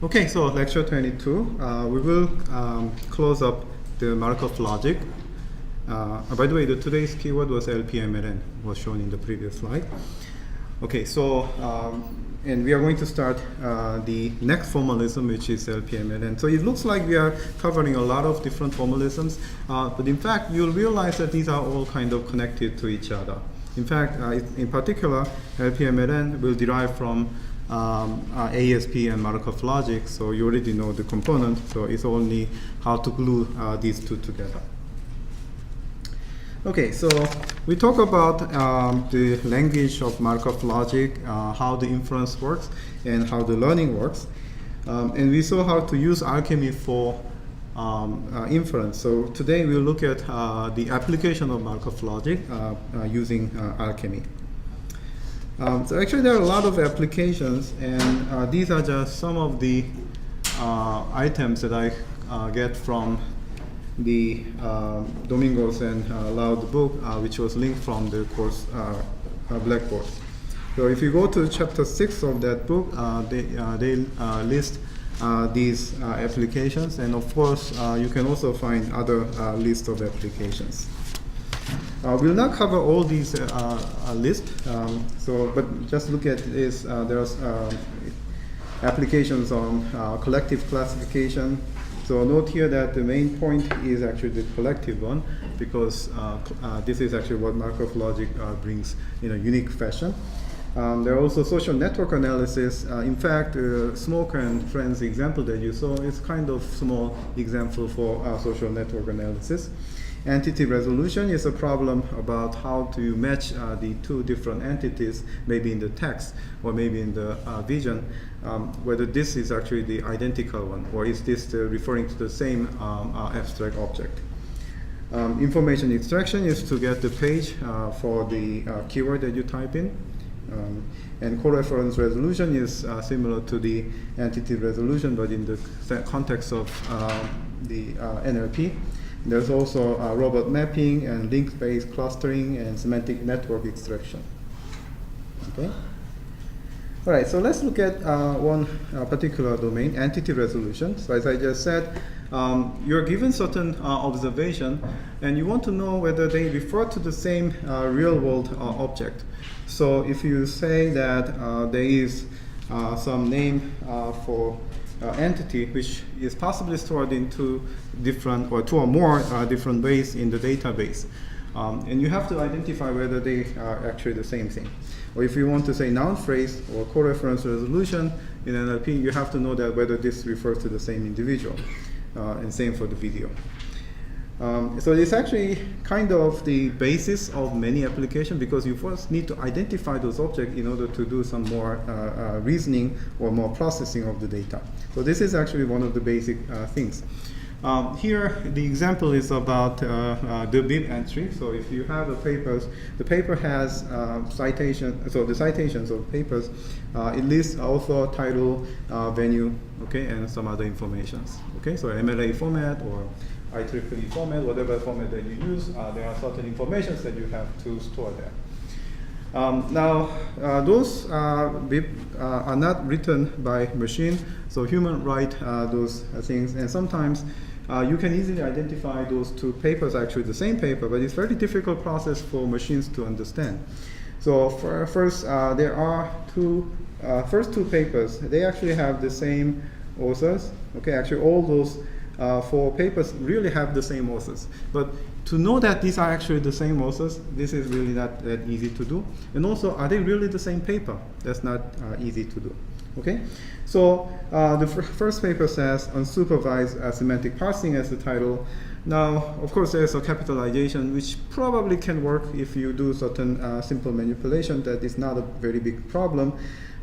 Okay, so lecture 22, we will close up the Markov logic. By the way, today's keyword was LPMLN, was shown in the previous slide. Okay, so, and we are going to start the next formalism, which is LPMLN. So it looks like we are covering a lot of different formalisms, but in fact, you'll realize that these are all kind of connected to each other. In fact, in particular, LPMLN will derive from ASP and Markov logic, so you already know the component, so it's only how to glue these two together. Okay, so we talk about the language of Markov logic, how the inference works, and how the learning works. And we saw how to use Alchemy for inference. So today we'll look at the application of Markov logic using Alchemy. So actually there are a lot of applications, and these are just some of the items that I get from the Domingos and Loud book, which was linked from the course Blackboard. So if you go to chapter 6 of that book, they list these applications, and of course you can also find other lists of applications. We'll not cover all these lists, but just look at this. There's applications on collective classification. So note here that the main point is actually the collective one, because this is actually what Markov logic brings in a unique fashion. There are also social network analysis. In fact, Smoker and Friends example that you saw is kind of small example for social network analysis. Entity resolution is a problem about how to match the two different entities, maybe in the text or maybe in the vision, whether this is actually the identical one, or is this referring to the same abstract object. Information extraction is to get the page for the keyword that you type in. And coreference resolution is similar to the entity resolution, but in the context of the NLP. There's also robot mapping and link-based clustering and semantic network extraction. Okay. All right. So let's look at one particular domain, entity resolution. So as I just said, you're given certain observation, and you want to know whether they refer to the same real-world object. So if you say that there is some name for entity which is possibly stored in two or more different ways in the database, and you have to identify whether they are actually the same thing. Or if you want to say noun phrase or coreference resolution in NLP, you have to know that whether this refers to the same individual, and same for the video. So it's actually kind of the basis of many applications, because you first need to identify those objects in order to do some more reasoning or more processing of the data. So this is actually one of the basic things. Here, the example is about the bib entry. So if you have the paper has citation. So the citations of papers, it lists author, title, venue, okay, and some other informations. Okay, so MLA format or IEEE format, whatever format that you use, there are certain informations that you have to store there. Now, those bib are not written by machine, so human write those things, and sometimes you can easily identify those two papers are actually the same paper, but it's a very difficult process for machines to understand. So first, there are first two papers, they actually have the same authors. Okay, actually all those 4 papers really have the same authors. But to know that these are actually the same authors, this is really not that easy to do. And also, are they really the same paper? That's not easy to do. Okay, so the first paper says unsupervised semantic parsing as the title. Now, of course, there's a capitalization which probably can work if you do certain simple manipulation. That is not a very big problem.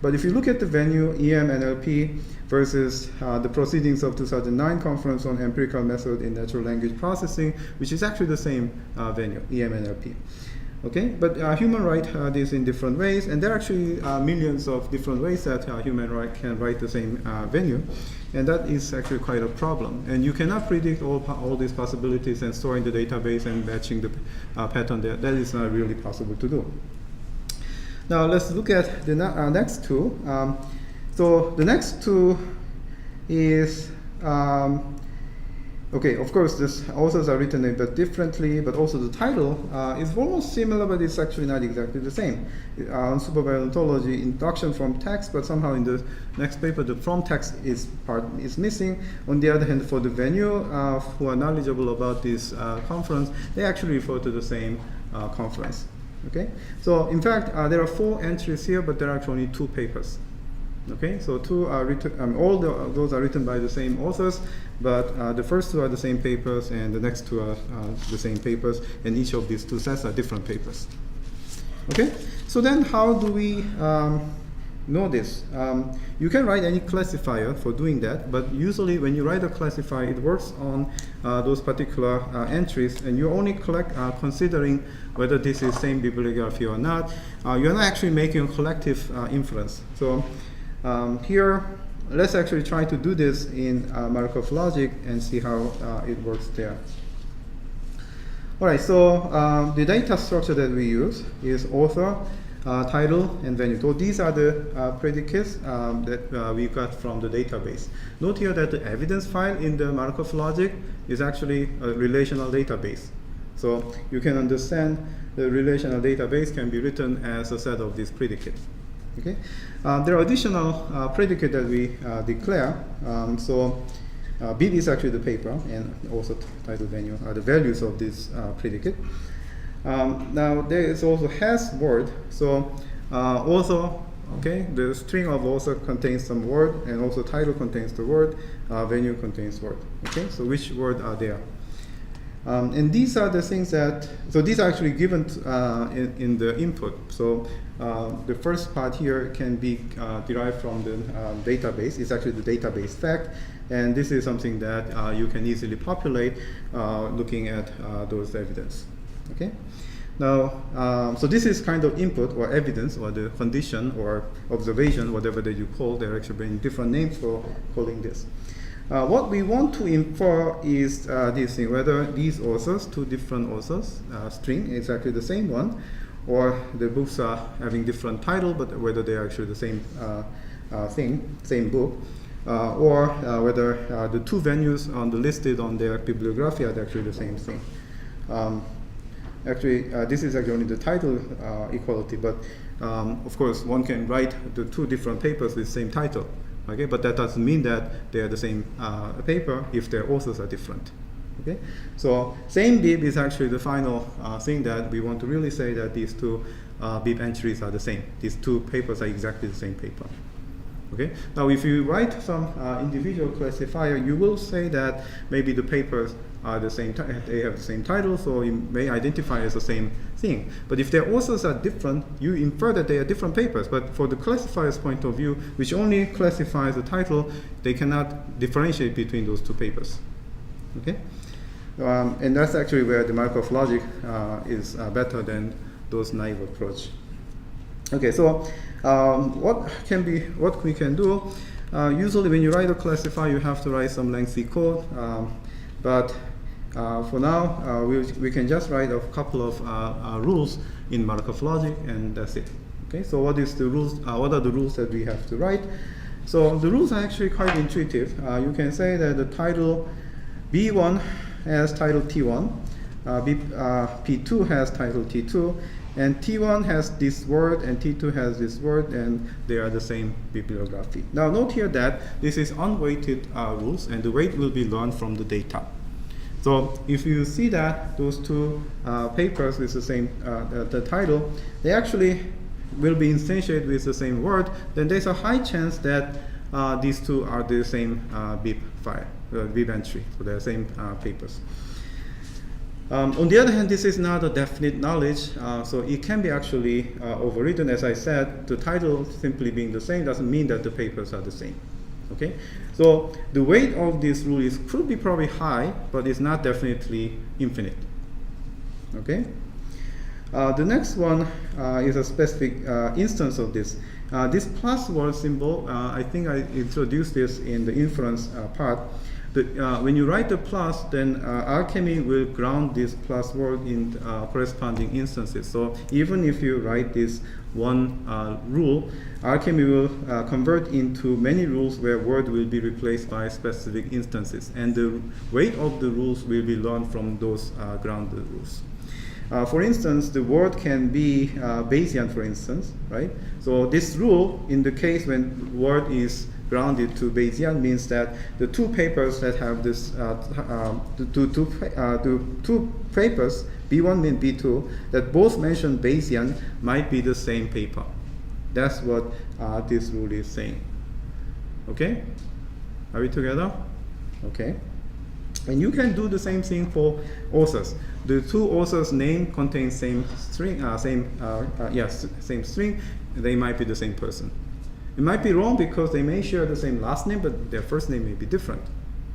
But if you look at the venue, EM-NLP versus the proceedings of 2009 conference on empirical method in natural language processing, which is actually the same venue, EM-NLP. Okay, but human write this in different ways, and there are actually millions of different ways that human can write the same venue, and that is actually quite a problem. And you cannot predict all these possibilities and store in the database and matching the pattern there. That is not really possible to do. Now let's look at the next two. So the next two is, okay, of course, this authors are written a bit differently, but also the title is almost similar, but it's actually not exactly the same. Unsupervised ontology, introduction from text, but somehow in the next paper, the from text part is missing. On the other hand, for the venue, who are knowledgeable about this conference, they actually refer to the same conference. Okay, so in fact, there are 4 entries here, but there are actually only 2 papers. Okay, so 2 are written, those are written by the same authors, but the first 2 are the same papers, and the next 2 are the same papers, and each of these 2 sets are different papers. Okay, so then how do we know this? You can write any classifier for doing that, but usually when you write a classifier, it works on those particular entries, and you're only considering whether this is same bibliography or not. You're not actually making a collective inference. So here, let's actually try to do this in Markov logic and see how it works there. All right, so the data structure that we use is author, title, and venue. So these are the predicates that we got from the database. Note here that the evidence file in the Markov logic is actually a relational database. So you can understand the relational database can be written as a set of these predicates. Okay, there are additional predicates that we declare. Bib is actually the paper, and also title, venue are the values of this predicate. Now there is also has word. So author, okay, the string of author contains some word, and also title contains the word, venue contains word. Okay, so which word are there? And these are the things that, so these are actually given in the input. So the first part here can be derived from the database. It's actually the database fact. And this is something that you can easily populate looking at those evidence. Okay. Now, so this is kind of input or evidence or the condition or observation, whatever that you call. There are actually different names for calling this. What we want to infer is this thing, whether these authors, 2 different authors, string is actually the same one, or the books are having different title, but whether they are actually the same thing, same book, or whether the 2 venues on the listed on their bibliography are actually the same thing. Actually, this is actually only the title equality, but of course, one can write the 2 different papers with the same title. Okay, but that doesn't mean that they are the same paper if their authors are different. Okay, so same bib is actually the final thing that we want to really say that these 2 bib entries are the same. These 2 papers are exactly the same paper. Okay, now if you write some individual classifier, you will say that maybe the papers are the same, they have the same title, so you may identify as the same thing. But if their authors are different, you infer that they are different papers. But for the classifier's point of view, which only classifies the title, they cannot differentiate between those 2 papers. Okay, and that's actually where the Markov logic is better than those naive approach. Okay, so what we can do? Usually, when you write a classifier, you have to write some lengthy code. But for now, we can just write a couple of rules in Markov logic, and that's it. Okay, so what is the rules? What are the rules that we have to write? So the rules are actually quite intuitive. You can say that the title B1 has title T1, P2 has title T2, and T1 has this word and T2 has this word, and they are the same bibliography. Now note here that this is unweighted rules, and the weight will be learned from the data. So if you see that those 2 papers with the same the title, they actually will be instantiated with the same word, then there's a high chance that these 2 are the same bib file, bib entry, so they're the same papers. On the other hand, this is not a definite knowledge, so it can be actually overridden. As I said, the title simply being the same doesn't mean that the papers are the same. Okay, so the weight of this rule could be probably high, but it's not definitely infinite. Okay, the next one is a specific instance of this. This plus word symbol, I think I introduced this in the inference part. when you write the plus, then Alchemy will ground this plus word in corresponding instances. So even if you write this one rule, Alchemy will convert into many rules where word will be replaced by specific instances. And the weight of the rules will be learned from those grounded rules. For instance, the word can be Bayesian, for instance, right? So this rule, in the case when word is grounded to Bayesian, means that the two papers that have this, the two papers, B1 and B2, that both mention Bayesian might be the same paper. That's what this rule is saying. Okay? Are we together? Okay. And you can do the same thing for authors. The two authors' name contains same string, same string. They might be the same person. It might be wrong because they may share the same last name, but their first name may be different.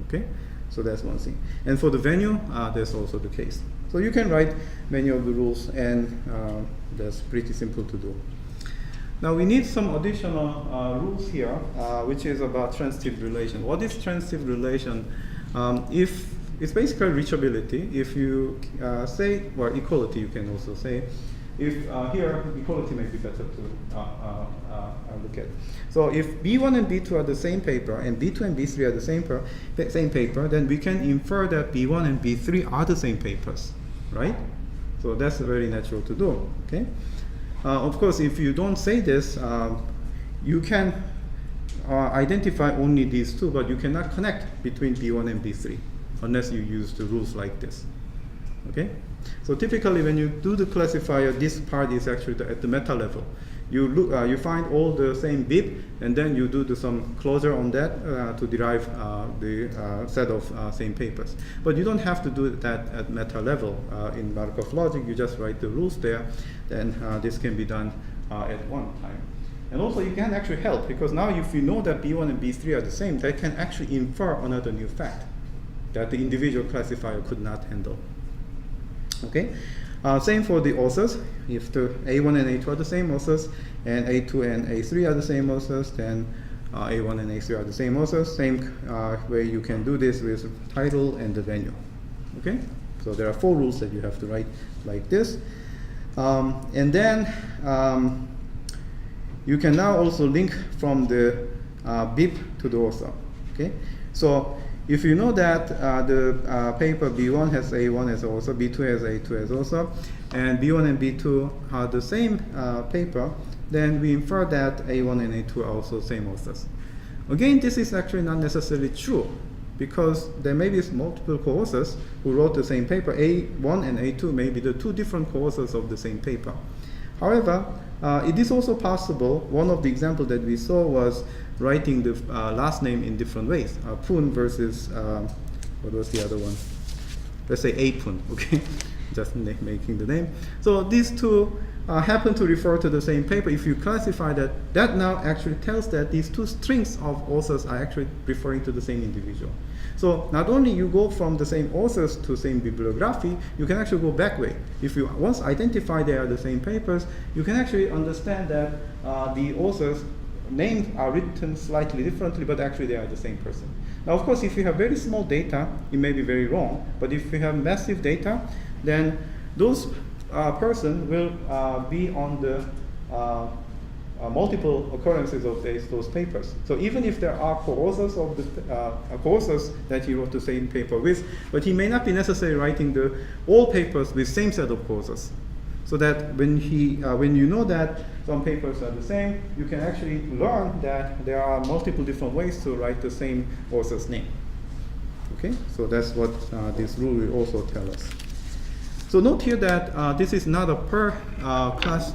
Okay, so that's one thing. And for the venue, that's also the case. So you can write many of the rules, and that's pretty simple to do. Now we need some additional rules here, which is about transitive relation. What is transitive relation? If it's basically reachability. If you say, or equality, you can also say. If here, equality may be better to look at. So if B1 and B2 are the same paper, and B2 and B3 are the same paper, then we can infer that B1 and B3 are the same papers, right? So that's very natural to do, okay? Of course, if you don't say this, you can identify only these two, but you cannot connect between B1 and B3 unless you use the rules like this. Okay? So typically when you do the classifier, this part is actually at the meta level. You look, you find all the same BIP, and then you do some closure on that to derive the set of same papers. But you don't have to do that at meta level. In Markov logic, you just write the rules there, then this can be done at one time. And also you can actually help, because now if you know that B1 and B3 are the same, that can actually infer another new fact that the individual classifier could not handle. Okay, same for the authors. If the A1 and A2 are the same authors, and A2 and A3 are the same authors, then A1 and A3 are the same authors. Same way you can do this with title and the venue. Okay, so there are 4 rules that you have to write like this. And then you can now also link from the BIP to the author. Okay, so if you know that the paper B1 has A1 as author, B2 has A2 as author, and B1 and B2 are the same paper, then we infer that A1 and A2 are also same authors. Again, this is actually not necessarily true, because there may be multiple co-authors who wrote the same paper. A1 and A2 may be the 2 different co-authors of the same paper. However, it is also possible. One of the examples that we saw was writing the last name in different ways. Poon versus, what was the other one? Let's say A-Poon, okay? Just making the name. So these two happen to refer to the same paper. If you classify that, that now actually tells that these 2 strings of authors are actually referring to the same individual. So not only you go from the same authors to same bibliography, you can actually go back way. If you once identify they are the same papers, you can actually understand that the authors' names are written slightly differently, but actually they are the same person. Now, of course, if you have very small data, it may be very wrong. But if you have massive data, then those person will be on the multiple occurrences of those papers. So even if there are co-authors of the co-authors that he wrote the same paper with, but he may not be necessarily writing all papers with same set of co-authors. So that when you know that some papers are the same, you can actually learn that there are multiple different ways to write the same author's name. Okay, so that's what this rule will also tell us. So note here that this is not a per class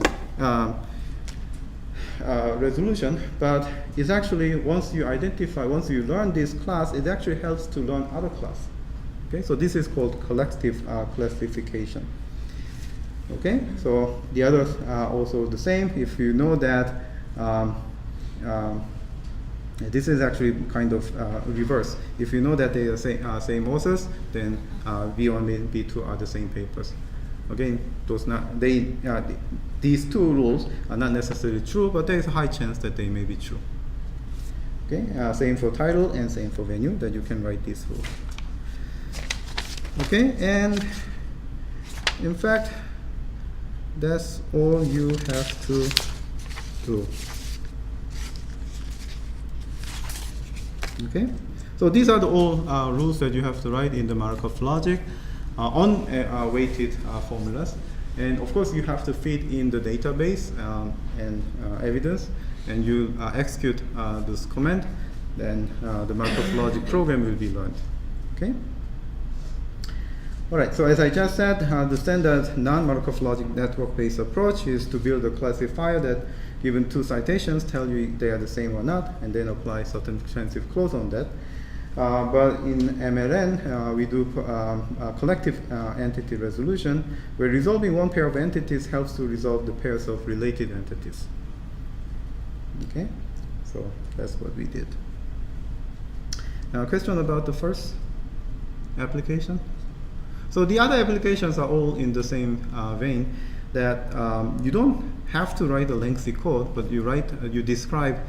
resolution, but it's actually once you learn this class, it actually helps to learn other class. Okay, so this is called collective classification. Okay, so the others are also the same. If you know that this is actually kind of reverse. If you know that they are same authors, then B1 and B2 are the same papers. Again, these 2 rules are not necessarily true, but there is a high chance that they may be true. Okay, same for title and same for venue, that you can write this rule. Okay, and in fact, that's all you have to do. Okay, so these are the all rules that you have to write in the Markov logic on weighted formulas. And of course, you have to feed in the database and evidence, and you execute this command, then the Markov logic program will be learned. Okay. All right. So as I just said, the standard non-Markov logic network-based approach is to build a classifier that, given two citations, tell you they are the same or not, and then apply certain transitive clause on that. But in MLN, we do collective entity resolution, where resolving one pair of entities helps to resolve the pairs of related entities. Okay, so that's what we did. Now, a question about the first application. So the other applications are all in the same vein, that you don't have to write a lengthy code, but you describe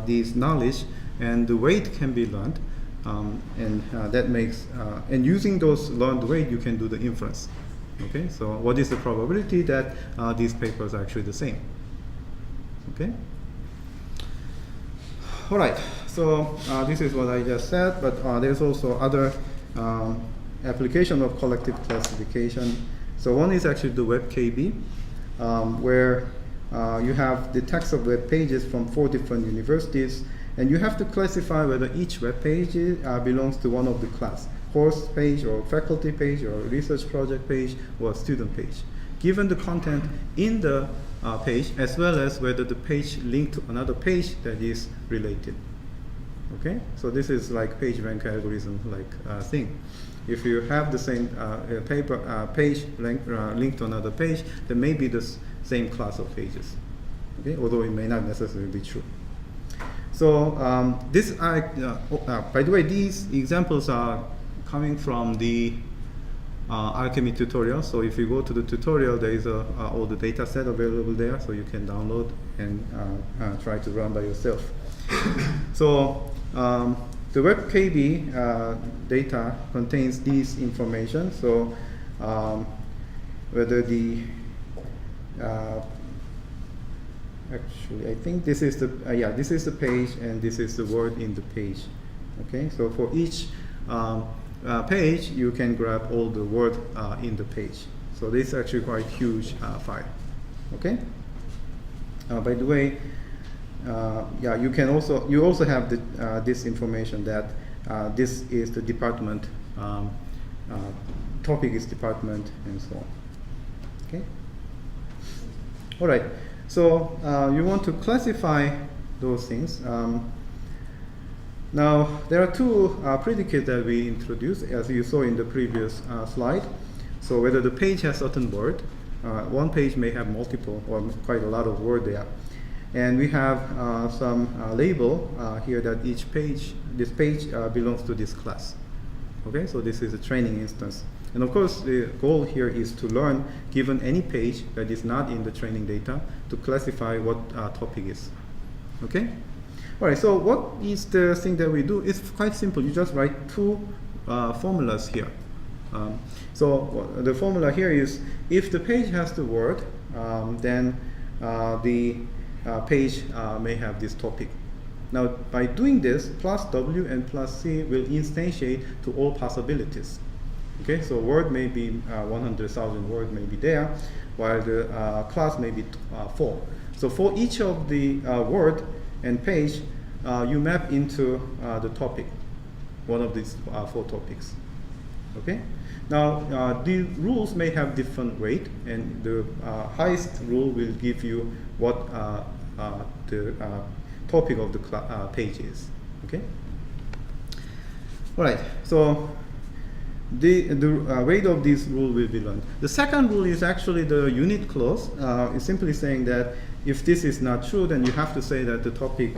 these knowledge, and the weight can be learned. That makes, and using those learned weight, you can do the inference. Okay, so what is the probability that these papers are actually the same? Okay. All right, so this is what I just said, but there's also other application of collective classification. So one is actually the WebKB, where you have the text of web pages from 4 different universities, and you have to classify whether each web page belongs to one of the class, course page or faculty page or research project page or student page, given the content in the page, as well as whether the page linked to another page that is related. Okay, so this is like page rank algorithm like thing. If you have the same page linked to another page, there may be the same class of pages. Okay, although it may not necessarily be true. So by the way, these examples are coming from the Alchemy tutorial. So if you go to the tutorial, there is all the data set available there, so you can download and try to run by yourself. So the WebKB data contains these information. So whether the actually, I think this is the this is the page, and this is the word in the page. Okay, so for each page, you can grab all the word in the page. So this is actually quite huge file. Okay. By the way, you also have the, this information that this is the department, topic is department, and so on. Okay. All right. So you want to classify those things. Now, there are two predicates that we introduced, as you saw in the previous slide. So whether the page has certain word, one page may have multiple or quite a lot of word there. And we have some label here that each page, this page belongs to this class. Okay, so this is a training instance. And of course, the goal here is to learn, given any page that is not in the training data, to classify what topic is. Okay? All right, so what is the thing that we do? It's quite simple. You just write two formulas here. So the formula here is, if the page has the word, then the page may have this topic. Now, by doing this, plus W and plus C will instantiate to all possibilities. Okay, so word may be 100,000 word may be there, while the class may be 4. So for each of the word and page, you map into the topic, one of these 4 topics. Okay. Now the rules may have different weight, and the highest rule will give you what the topic of the page is. Okay. All right. So the weight of this rule will be learned. The second rule is actually the unit clause. It's simply saying that if this is not true, then you have to say that the topic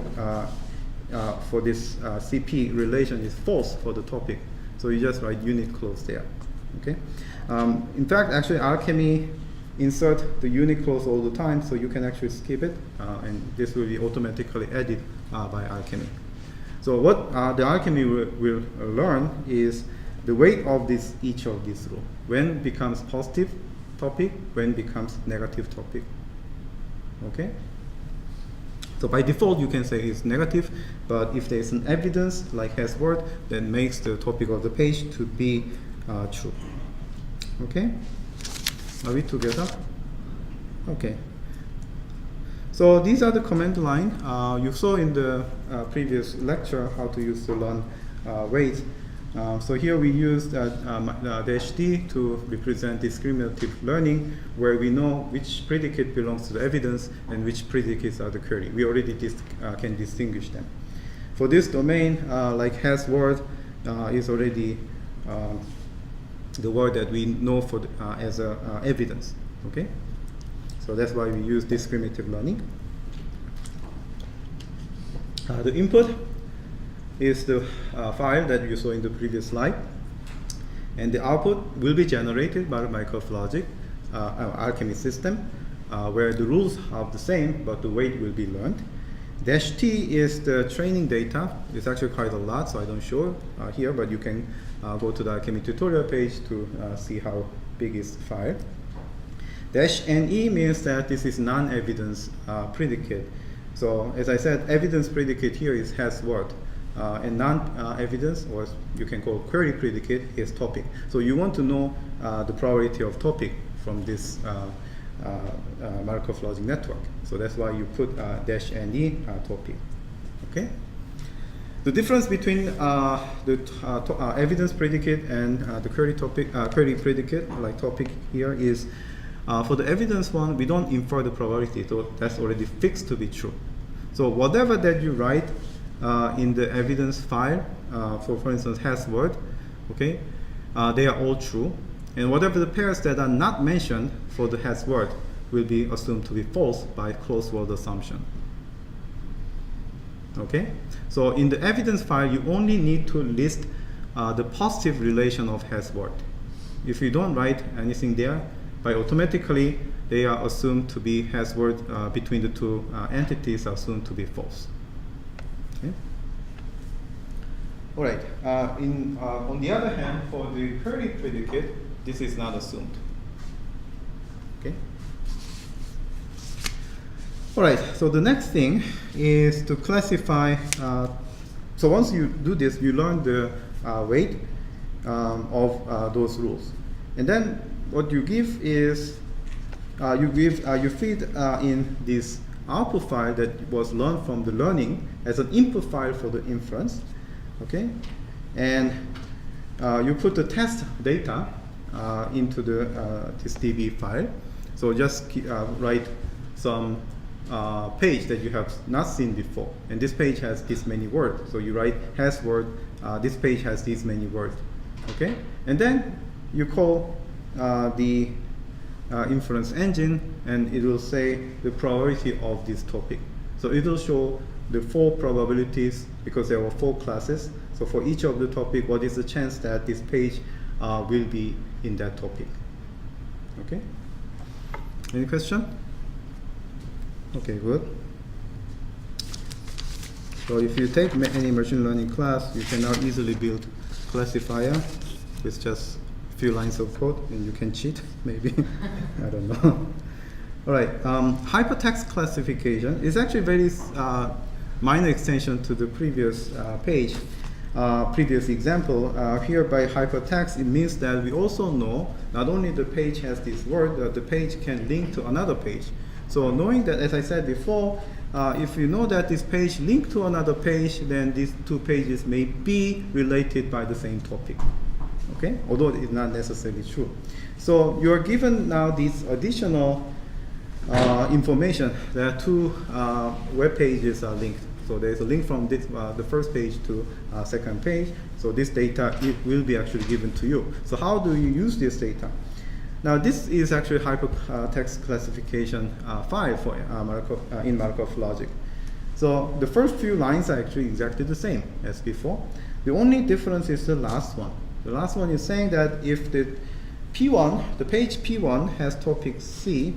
for this CP relation is false for the topic. So you just write unit clause there. Okay. In fact, actually, Alchemy insert the unit clause all the time, so you can actually skip it, and this will be automatically added by Alchemy. So what the Alchemy will learn is the weight of each of these rules. When becomes positive topic, when becomes negative topic. Okay? So by default, you can say it's negative, but if there is an evidence like has word, then makes the topic of the page to be true. Okay? Are we together? Okay. So these are the command line. You saw in the previous lecture how to use the learn weight. So here we used -d to represent discriminative learning, where we know which predicate belongs to the evidence and which predicates are the query. We already can distinguish them. For this domain, like has word is already the word that we know for as evidence. Okay, so that's why we use discriminative learning. The input is the file that you saw in the previous slide, and the output will be generated by the Markov logic Alchemy system, where the rules are the same, but the weight will be learned. -t is the training data. It's actually quite a lot, so I don't show here, but you can go to the Alchemy tutorial page to see how big is the file. -ne means that this is non-evidence predicate. So as I said, evidence predicate here is has word. And non-evidence, or you can call query predicate, is topic. So you want to know the probability of topic from this Markov logic network. So that's why you put -ne topic. Okay. The difference between the evidence predicate and the query predicate, like topic here, is for the evidence one, we don't infer the probability. So that's already fixed to be true. So whatever that you write in the evidence file, for instance, has word, okay, they are all true, and whatever the pairs that are not mentioned for the has word will be assumed to be false by closed word assumption. Okay, so in the evidence file, you only need to list the positive relation of has word. If you don't write anything there, by automatically they are assumed to be has word between the two entities are assumed to be false. Okay. All right. On the other hand, for the query predicate, this is not assumed. Okay. All right. So the next thing is to classify. So once you do this, you learn the weight of those rules, and then what you give is you feed in this output file that was learned from the learning as an input file for the inference, okay? And you put the test data into this DB file. So just write some page that you have not seen before. And this page has this many words. So you write has word, this page has these many words, okay? And then you call the inference engine, and it will say the probability of this topic. So it will show the 4 probabilities, because there were 4 classes. So for each of the topic, what is the chance that this page will be in that topic? Okay. Any question? Okay, good. So if you take any machine learning class, you can now easily build classifier with just few lines of code, and you can cheat, maybe. I don't know. All right, hypertext classification is actually very minor extension to the previous page, previous example. Here by hypertext, it means that we also know not only the page has this word, the page can link to another page. So knowing that, as I said before, if you know that this page linked to another page, then these 2 pages may be related by the same topic. Okay, although it's not necessarily true. So you are given now this additional information. There are 2 web pages are linked. So there's a link from this, the first page to second page. So this data will be actually given to you. So how do you use this data? Now this is actually hypertext classification file for in Markov logic. So the first few lines are actually exactly the same as before. The only difference is the last one. The last one is saying that if the P1, the page P1 has topic C,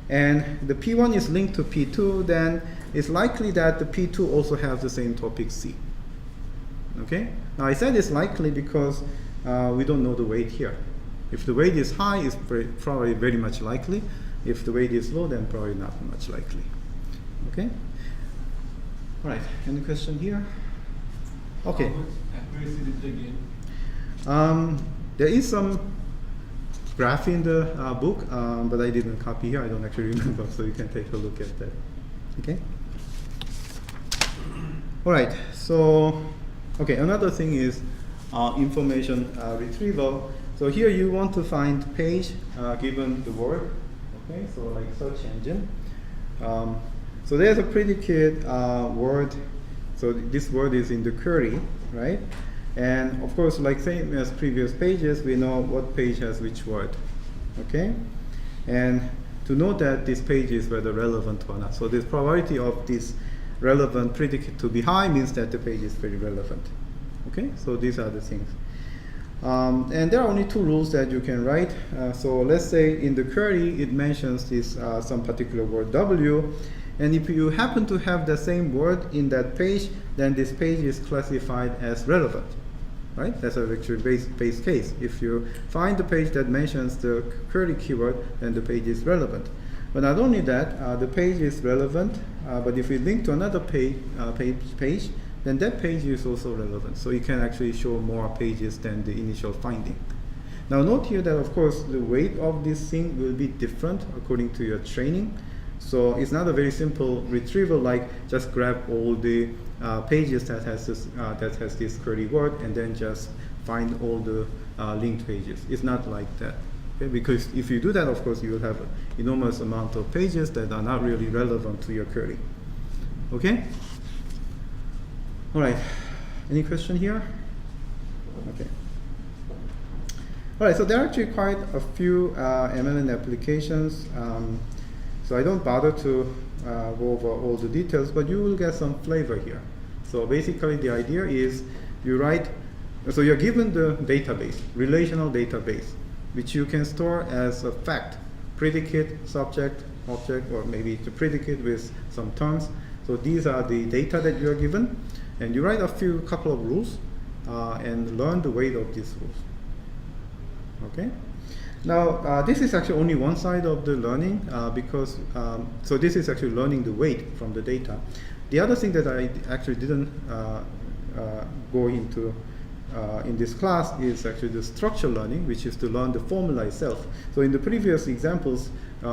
and the P1 is linked to P2, then it's likely that the P2 also has the same topic C. Okay. Now I said it's likely because we don't know the weight here. If the weight is high, it's probably very much likely. If the weight is low, then probably not much likely. Okay. All right. Any question here? Okay. Where is it again? There is some graph in the book, but I didn't copy here. I don't actually remember, so you can take a look at that. Okay. All right. So, okay. Another thing is information retrieval. So here you want to find page given the word. Okay. So like search engine. So there's a predicate word. So this word is in the query, right? And of course, like same as previous pages, we know what page has which word, okay? And to know that this page is whether relevant or not. So the probability of this relevant predicate to be high means that the page is very relevant, okay? So these are the things. And there are only two rules that you can write. So let's say in the query, it mentions this some particular word W. And if you happen to have the same word in that page, then this page is classified as relevant, right? That's a actually base case. If you find the page that mentions the query keyword, then the page is relevant. But not only that, the page is relevant, but if we link to another page, then that page is also relevant. So you can actually show more pages than the initial finding. Now note here that of course the weight of this thing will be different according to your training. So it's not a very simple retrieval like just grab all the pages that has this query word and then just find all the linked pages. It's not like that. Okay? Because if you do that, of course, you will have an enormous amount of pages that are not really relevant to your query. Okay? All right. Any question here? Okay. All right. So there are actually quite a few MLN applications. So I don't bother to go over all the details, but you will get some flavor here. So basically the idea is you write, so you're given the database, relational database, which you can store as a fact, predicate, subject, object, or maybe the predicate with some terms. So these are the data that you are given, and you write a couple of rules and learn the weight of these rules. Okay? Now, this is actually only one side of the learning because, so this is actually learning the weight from the data. The other thing that I actually didn't go into in this class is actually the structural learning, which is to learn the formula itself. So in the previous examples,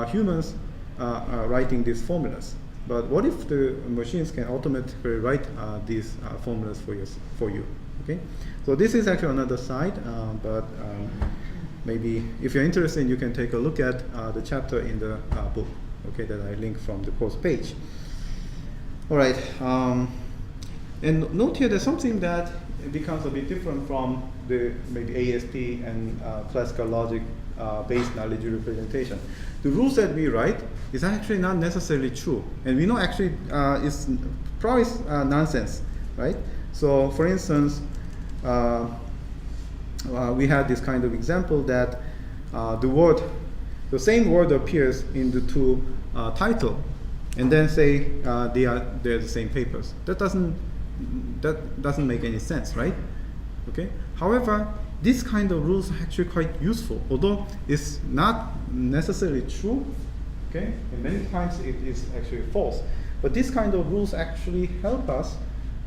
humans are writing these formulas. But what if the machines can automatically write these formulas for you? Okay? So this is actually another side, but maybe if you're interested, you can take a look at the chapter in the book, okay, that I linked from the course page. All right, and note here there's something that becomes a bit different from the maybe ASP and classical logic based knowledge representation. The rules that we write is actually not necessarily true, and we know actually it's probably nonsense, right? So for instance, we had this kind of example that the same word appears in the two title, and then say they're the same papers. That doesn't make any sense, right? Okay. However, this kind of rules are actually quite useful, although it's not necessarily true. Okay, and many times it is actually false. But this kind of rules actually help us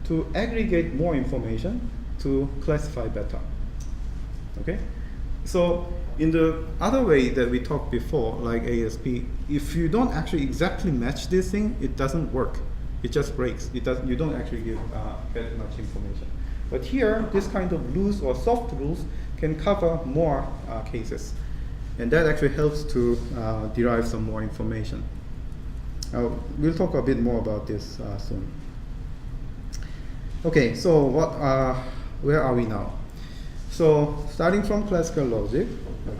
to aggregate more information to classify better. Okay, so in the other way that we talked before, like ASP, if you don't actually exactly match this thing, it doesn't work. It just breaks. You don't actually get much information. But here, this kind of loose or soft rules can cover more cases, and that actually helps to derive some more information. We'll talk a bit more about this soon. Okay, so where are we now? So starting from classical logic,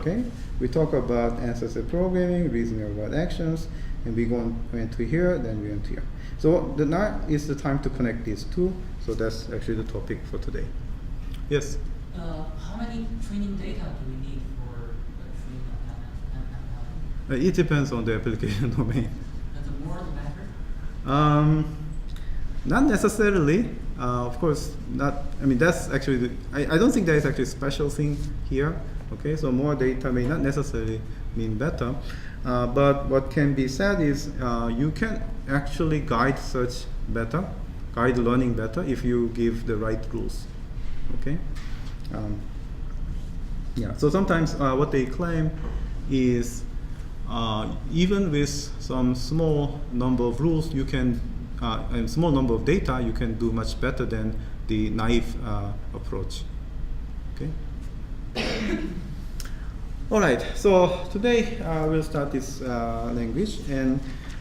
okay, we talk about ancestor programming, reasoning about actions, and we went to here, then we went here. So now is the time to connect these two. So that's actually the topic for today. Yes? How many training data do we need for training MLN? It depends on the application domain. Does the more the better? Not necessarily. Of course, not. I mean, that's actually. I don't think there is actually a special thing here. Okay, so more data may not necessarily mean better, but what can be said is you can actually guide search better, guide learning better if you give the right rules. Okay. Yeah. So sometimes what they claim is even with some small number of rules, you can and small number of data, you can do much better than the naive approach. Okay. All right. So today we'll start this language, and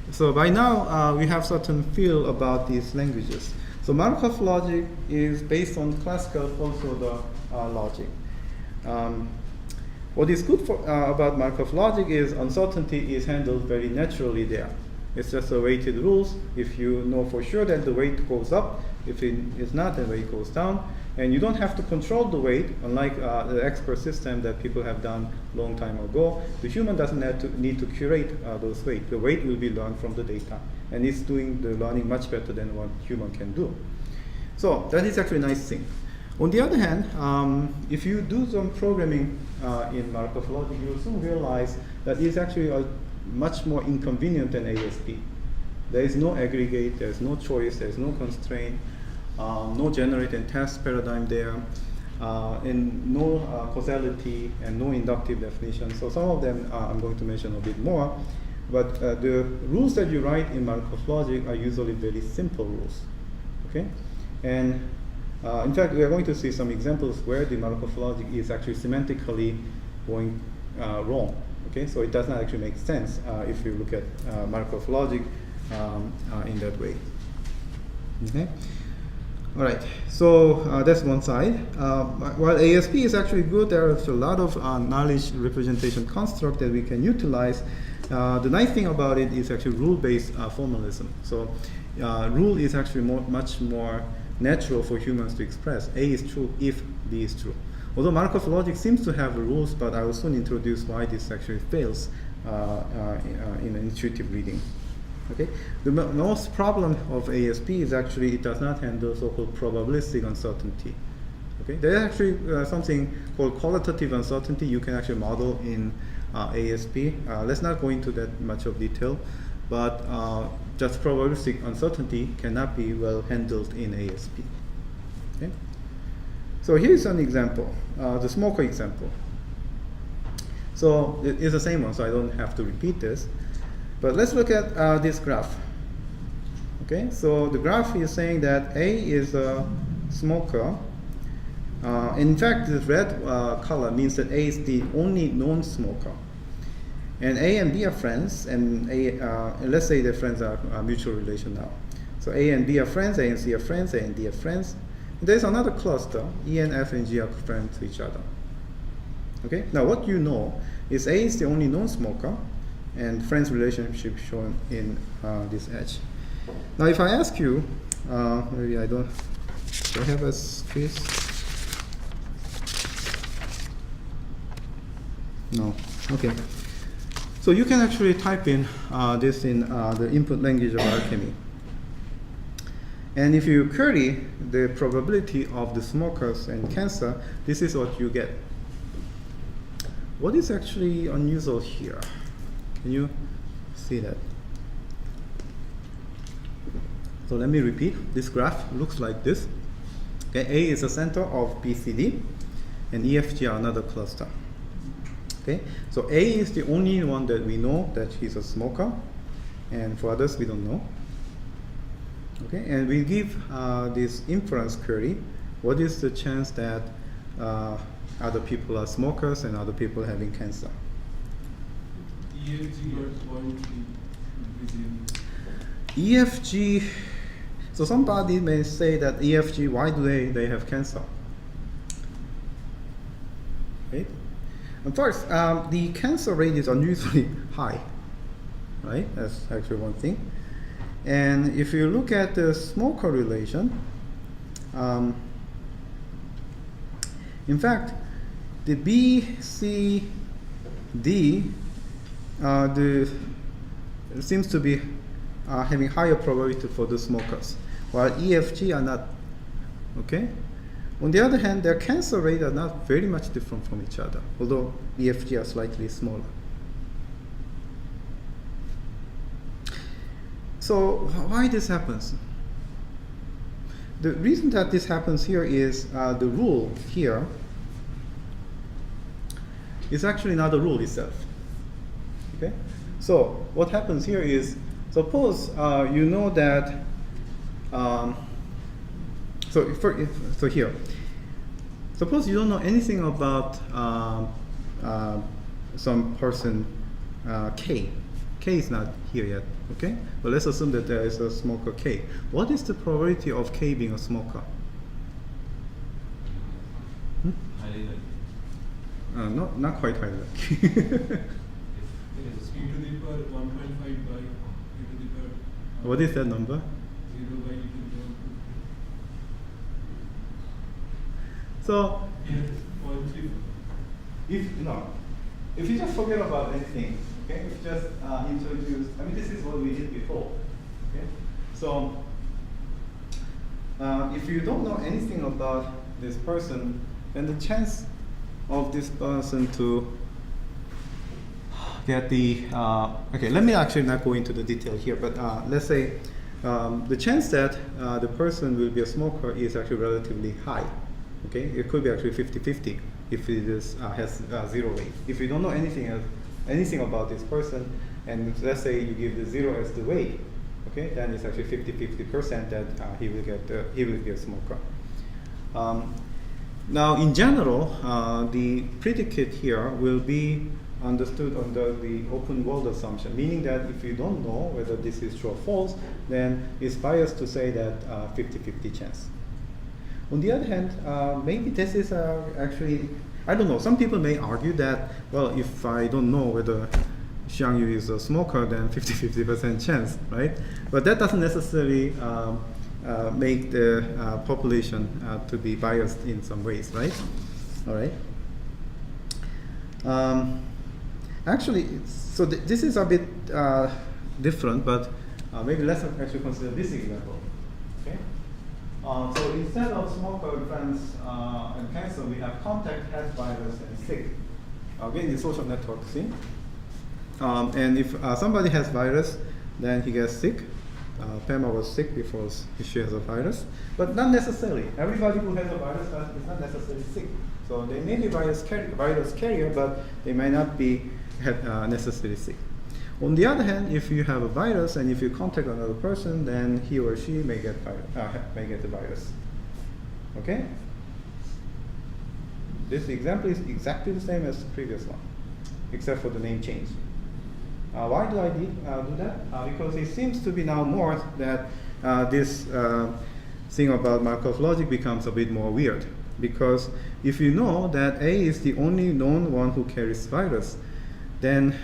so by now we have certain feel about these languages. So Markov logic is based on classical full-order logic. What is good about Markov logic is uncertainty is handled very naturally there. It's just a weighted rules. If you know for sure that the weight goes up, if it is not, the weight goes down. And you don't have to control the weight, unlike the expert system that people have done long time ago. The human doesn't need to curate those weights. The weight will be learned from the data. And it's doing the learning much better than what human can do. So that is actually a nice thing. On the other hand, if you do some programming in Markov logic, you'll soon realize that it's actually much more inconvenient than ASP. There is no aggregate, there's no choice, there's no constraint, no generate and test paradigm there, and no causality and no inductive definition. So some of them I'm going to mention a bit more. But the rules that you write in Markov logic are usually very simple rules. Okay? And in fact, we are going to see some examples where the Markov logic is actually semantically going wrong. Okay, so it does not actually make sense if you look at Markov logic in that way. Okay. All right. So that's one side. While ASP is actually good, there is a lot of knowledge representation construct that we can utilize. The nice thing about it is actually rule-based formalism. So rule is actually much more natural for humans to express. A is true if B is true. Although Markov logic seems to have rules, but I will soon introduce why this actually fails in intuitive reading. Okay. The most problem of ASP is actually it does not handle so-called probabilistic uncertainty. Okay. There is actually something called qualitative uncertainty you can actually model in ASP. Let's not go into that much of detail, but just probabilistic uncertainty cannot be well handled in ASP. Okay. So here's an example, the smoker example. So it is the same one, so I don't have to repeat this. But let's look at this graph. Okay, so the graph is saying that A is a smoker. In fact, this red color means that A is the only non-smoker. And A and B are friends, and let's say their friends are mutual relation now. So A and B are friends, A and C are friends, A and D are friends. There's another cluster, E and F and G are friends to each other. Okay, now what you know is A is the only non-smoker, and friends relationship shown in this edge. Now if I ask you, maybe I don't, do I have a space? No, okay. So you can actually type in this in the input language of Alchemy. And if you query the probability of the smokers and cancer, this is what you get. What is actually unusual here? Can you see that? So let me repeat. This graph looks like this. Okay, A is the center of BCD, and EFG are another cluster. Okay, so A is the only one that we know that he's a smoker, and for others we don't know. Okay, and we give this inference query. What is the chance that other people are smokers and other people having cancer? EFG. So somebody may say that EFG, why do they have cancer? Right? And first, the cancer rate is unusually high. Right? That's actually one thing. And if you look at the smoker relation, in fact, the B, C, D, seems to be having higher probability for the smokers, while EFG are not Okay. On the other hand, their cancer rate are not very much different from each other, although EFG are slightly smaller. So why this happens? The reason that this happens here is the rule here is actually not the rule itself. Okay? So what happens here is, suppose you know that, so here, suppose you don't know anything about some person K. K is not here yet, okay? But let's assume that there is a smoker K. What is the probability of K being a smoker? Highly likely. Not quite highly likely. Yes. E to the power 1.5 by e to the power. What is that number? 0 by e to the power. So, Yes, 0.3. if you just forget about anything, okay, if you just introduce, I mean, this is what we did before, okay? So, if you don't know anything about this person, then the chance of this person to get the, okay, let me actually not go into the detail here, but let's say the chance that the person will be a smoker is actually relatively high, okay? It could be actually 50-50 if it is, has zero weight. If you don't know anything about this person, and let's say you give the 0 as the weight, okay, then it's actually 50-50% that he will be a smoker. Now, in general, the predicate here will be understood under the open world assumption, meaning that if you don't know whether this is true or false, then it's biased to say that 50-50 chance. On the other hand, maybe this is actually, I don't know, some people may argue that, well, if I don't know whether Xiang Yu is a smoker, then 50-50% chance, right? But that doesn't necessarily make the population to be biased in some ways, right? All right. Actually, so this is a bit different, but maybe let's actually consider this example. Okay. So instead of smoker, friends, and cancer, we have contact, has virus, and sick. Again, the social network thing. And if somebody has virus, then he gets sick. Pema was sick because she has a virus, but not necessarily. Everybody who has a virus is not necessarily sick. So they may be virus carrier, but they may not be necessarily sick. On the other hand, if you have a virus and if you contact another person, then he or she may get the virus. Okay? This example is exactly the same as the previous one, except for the name change. Why do I do that? Because it seems to be now more that this thing about Markov logic becomes a bit more weird. Because if you know that A is the only known one who carries virus, then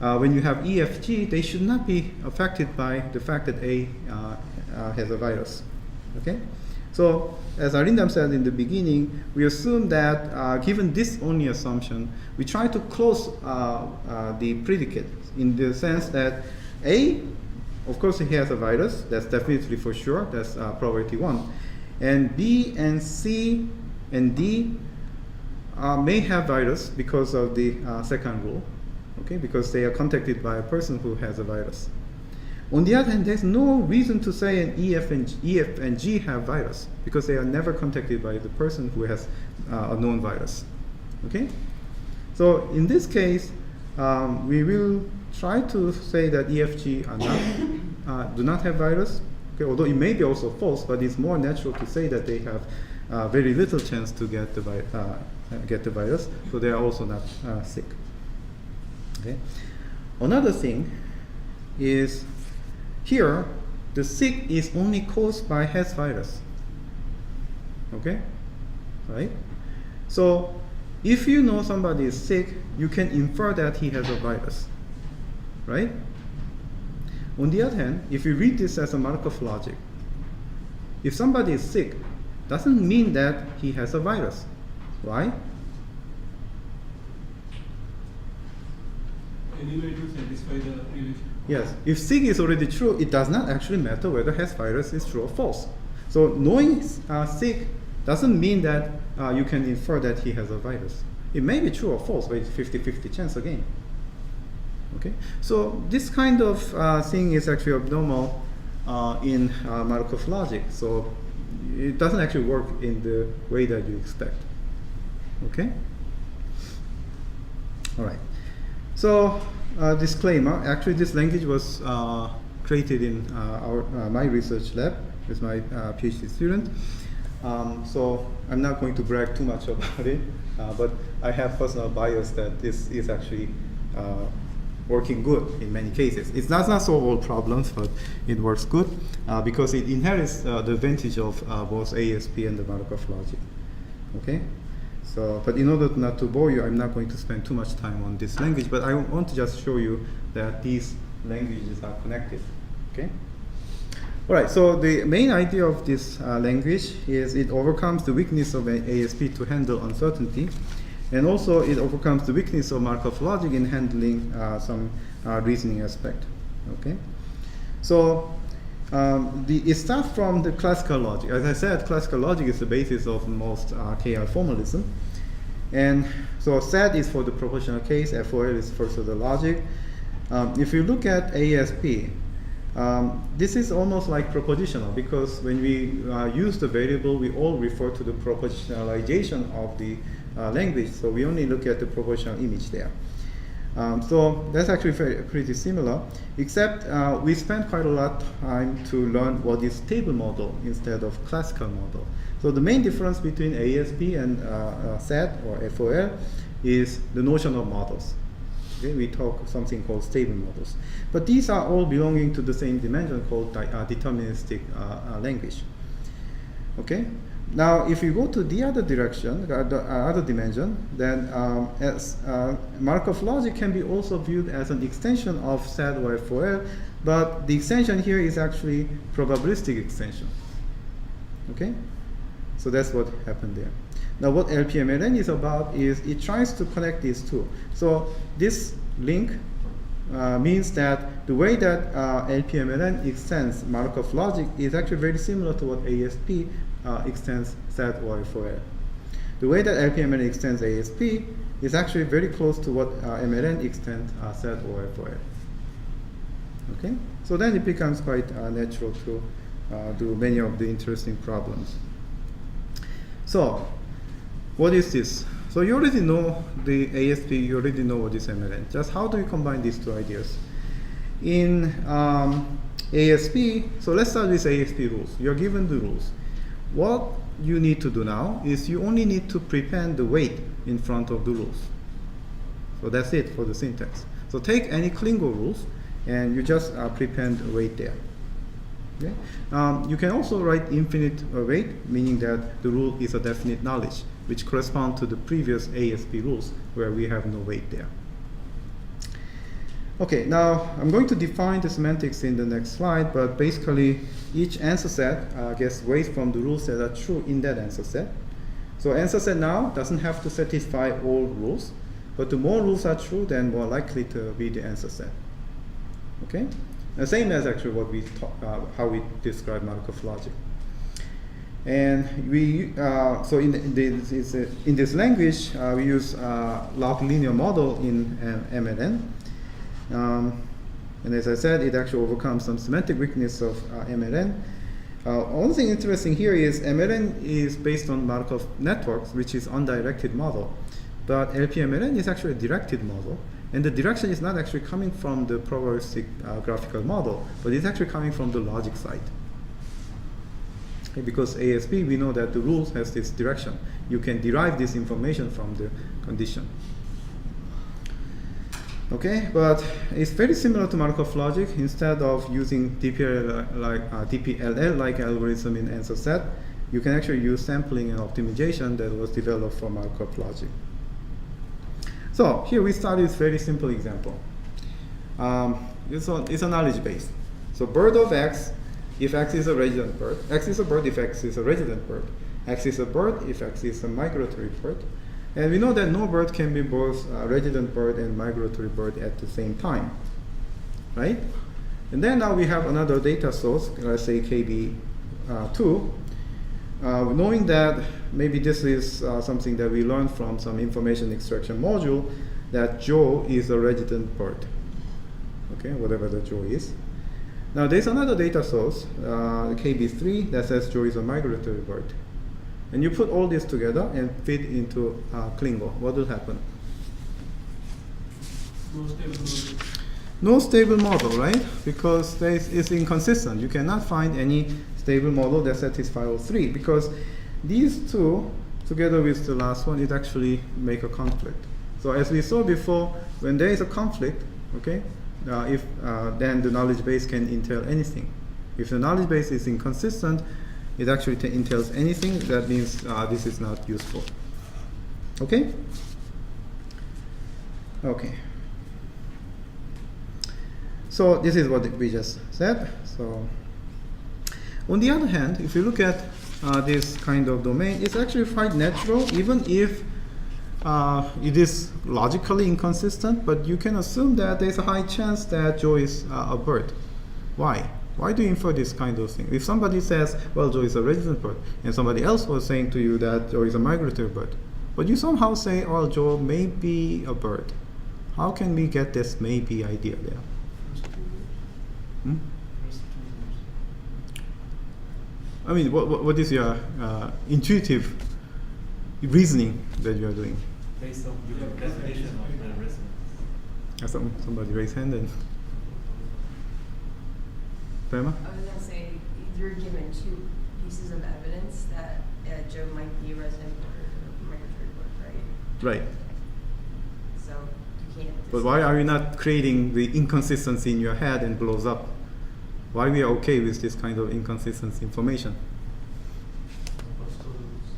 when you have EFG, they should not be affected by the fact that A has a virus. Okay? So, as Arindam said in the beginning, we assume that given this only assumption, we try to close the predicate in the sense that A, of course, he has a virus. That's definitely for sure. That's probability 1. And B and C and D may have virus because of the second rule, okay? Because they are contacted by a person who has a virus. On the other hand, there's no reason to say an EF and G have virus because they are never contacted by the person who has a known virus. Okay? So in this case, we will try to say that EFG are not, do not have virus. Okay? Although it may be also false, but it's more natural to say that they have very little chance to get the virus, so they are also not sick. Okay? Another thing is here, the sick is only caused by has virus. Okay? Right? So, if you know somebody is sick, you can infer that he has a virus. Right? On the other hand, if you read this as a Markov logic, if somebody is sick, doesn't mean that he has a virus. Why? Any way to satisfy the relation? Yes, if sick is already true, it does not actually matter whether has virus is true or false. So knowing sick doesn't mean that you can infer that he has a virus. It may be true or false, but it's 50-50 chance again. Okay, so this kind of thing is actually abnormal in Markov logic. So it doesn't actually work in the way that you expect. Okay. All right. So disclaimer. Actually, this language was created in my research lab with my PhD student. So I'm not going to brag too much about it, but I have personal bias that this is actually working good in many cases. It does not solve all problems, but it works good because it inherits the advantage of both ASP and the Markov logic. Okay? So, but in order not to bore you, I'm not going to spend too much time on this language, but I want to just show you that these languages are connected. Okay? All right, so the main idea of this language is it overcomes the weakness of ASP to handle uncertainty, and also it overcomes the weakness of Markov logic in handling some reasoning aspect. Okay? So it starts from the classical logic. As I said, classical logic is the basis of most KR formalism. And so SAT is for the proportional case, FOL is for the logic. If you look at ASP, this is almost like propositional because when we use the variable, we all refer to the propositionalization of the language. So we only look at the proportional image there. So that's actually pretty similar, except we spent quite a lot of time to learn what is table model instead of classical model. So the main difference between ASP and SAT or FOL is the notion of models. Okay, we talk something called stable models. But these are all belonging to the same dimension called deterministic language. Okay? Now, if you go to the other direction, the other dimension, then Markov logic can be also viewed as an extension of SAT or FOL, but the extension here is actually probabilistic extension. Okay? So that's what happened there. Now, what LPMLN is about is it tries to connect these two. So this link means that the way that LPMLN extends Markov logic is actually very similar to what ASP extends SAT or FOL. The way that LPMLN extends ASP is actually very close to what MLN extends SAT or FOL. Okay? So then it becomes quite natural to do many of the interesting problems. So, what is this? So you already know the ASP, you already know what is MLN. Just how do you combine these two ideas? In ASP, so let's start with ASP rules. You're given the rules. What you need to do now is you only need to prepend the weight in front of the rules. So that's it for the syntax. So take any Klingo rules and you just prepend the weight there. Okay? You can also write infinite weight, meaning that the rule is a definite knowledge, which correspond to the previous ASP rules where we have no weight there. Okay, now I'm going to define the semantics in the next slide, but basically each answer set gets weights from the rules that are true in that answer set. So answer set now doesn't have to satisfy all rules, but the more rules are true, then more likely to be the answer set. Okay? The same as actually what we how we describe Markov logic. And we so in this language we use log linear model in MLN. And as I said, it actually overcomes some semantic weakness of MLN. One thing interesting here is MLN is based on Markov networks, which is undirected model. But LPMLN is actually a directed model. And the direction is not actually coming from the probabilistic graphical model, but it's actually coming from the logic side. Okay, because ASP, we know that the rules has this direction. You can derive this information from the condition. Okay, but it's very similar to Markov logic. Instead of using DPLL-like algorithm in answer set, you can actually use sampling and optimization that was developed for Markov logic. So here we start with a very simple example. It's a knowledge base. So bird of X, if X is a resident bird. X is a bird if X is a resident bird. X is a bird if X is a migratory bird. And we know that no bird can be both a resident bird and migratory bird at the same time, right? And then now we have another data source, let's say KB2, knowing that maybe this is something that we learned from some information extraction module, that Joe is a resident bird, okay, whatever the Joe is. Now there's another data source, KB3, that says Joe is a migratory bird. And you put all this together and feed into Klingo. What will happen? No stable model. No stable model, right? Because it's inconsistent. You cannot find any stable model that satisfies all three, because these two, together with the last one, it actually make a conflict. So as we saw before, when there is a conflict, okay, then the knowledge base can entail anything. If the knowledge base is inconsistent, it actually entails anything. That means this is not useful. Okay? Okay. So this is what we just said. So on the other hand, if you look at this kind of domain, it's actually quite natural, even if it is logically inconsistent, but you can assume that there's a high chance that Joe is a bird. Why? Why do you infer this kind of thing? If somebody says, well, Joe is a resident bird, and somebody else was saying to you that Joe is a migratory bird, but you somehow say, oh, Joe may be a bird. How can we get this maybe idea there? Hmm? I mean, what is your intuitive reasoning that you are doing? Based on your definition of the resonance. Somebody raise hand and. Prema? I was going to say, you're given two pieces of evidence that Joe might be a resident or migratory bird, right? Right. So you can't. But why are you not creating the inconsistency in your head and blows up? Why we are okay with this kind of inconsistency information? First two rules.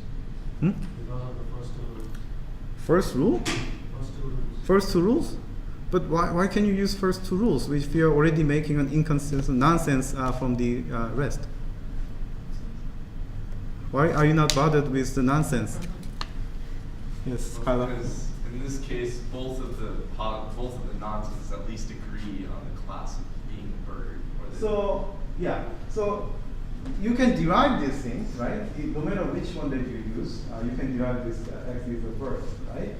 Hmm? Because of the first two rules. First rule? First two rules. First two rules? But why can you use first two rules if you are already making an inconsistent nonsense from the rest? Why are you not bothered with the nonsense? Yes, Kyla. Because in this case, both of the nonsense at least agree on the class of being a bird. So yeah, so you can derive these things, right? No matter which one that you use, you can derive this X is a bird, right?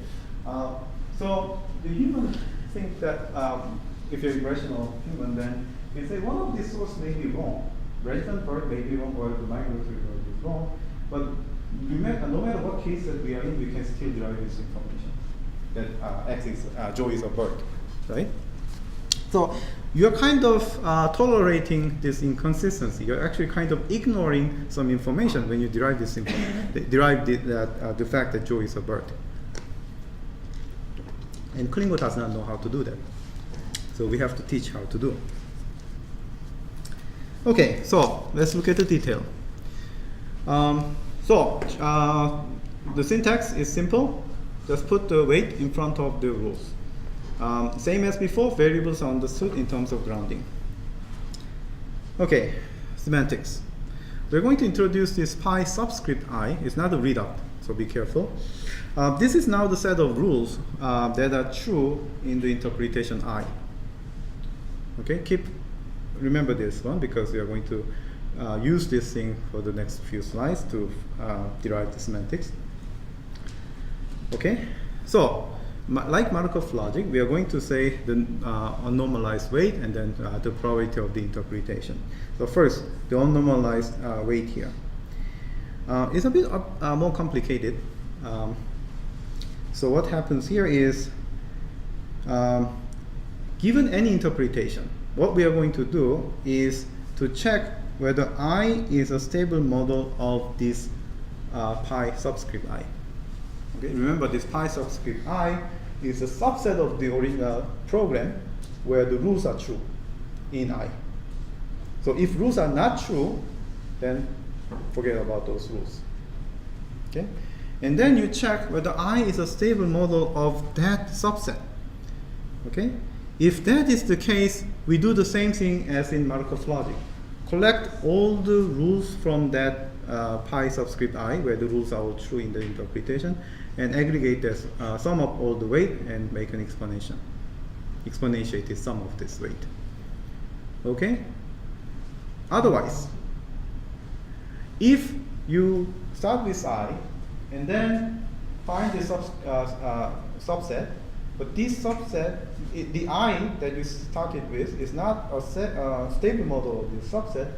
So the human think that if you're a rational human, then you say one of these sources may be wrong. Resident bird may be wrong, or the migratory bird is wrong. But no matter what case that we are in, we can still derive this information that X is Joe is a bird, right? So you're kind of tolerating this inconsistency. You're actually kind of ignoring some information when you derive this derive the fact that Joe is a bird. And Klingo does not know how to do that. So we have to teach how to do. Okay, so let's look at the detail. The syntax is simple. Just put the weight in front of the rules. Same as before, variables are understood in terms of grounding. Okay, semantics. We're going to introduce this pi subscript I. It's not a readout, so be careful. This is now the set of rules that are true in the interpretation I. Okay, remember this one because we are going to use this thing for the next few slides to derive the semantics. Okay, so like Markov logic, we are going to say the unnormalized weight and then the probability of the interpretation. So first, the unnormalized weight here. It's a bit more complicated. So what happens here is, given any interpretation, what we are going to do is to check whether I is a stable model of this pi subscript I. Okay, remember this pi subscript I is a subset of the original program where the rules are true in I. So if rules are not true, then forget about those rules. Okay? And then you check whether I is a stable model of that subset. Okay? If that is the case, we do the same thing as in Markov logic. Collect all the rules from that pi subscript I, where the rules are all true in the interpretation, and aggregate this, sum up all the weight and make an explanation. Exponentiate the sum of this weight. Okay? Otherwise, if you start with I, and then find the subset. But this subset, the I that you started with, is not a stable model of this subset.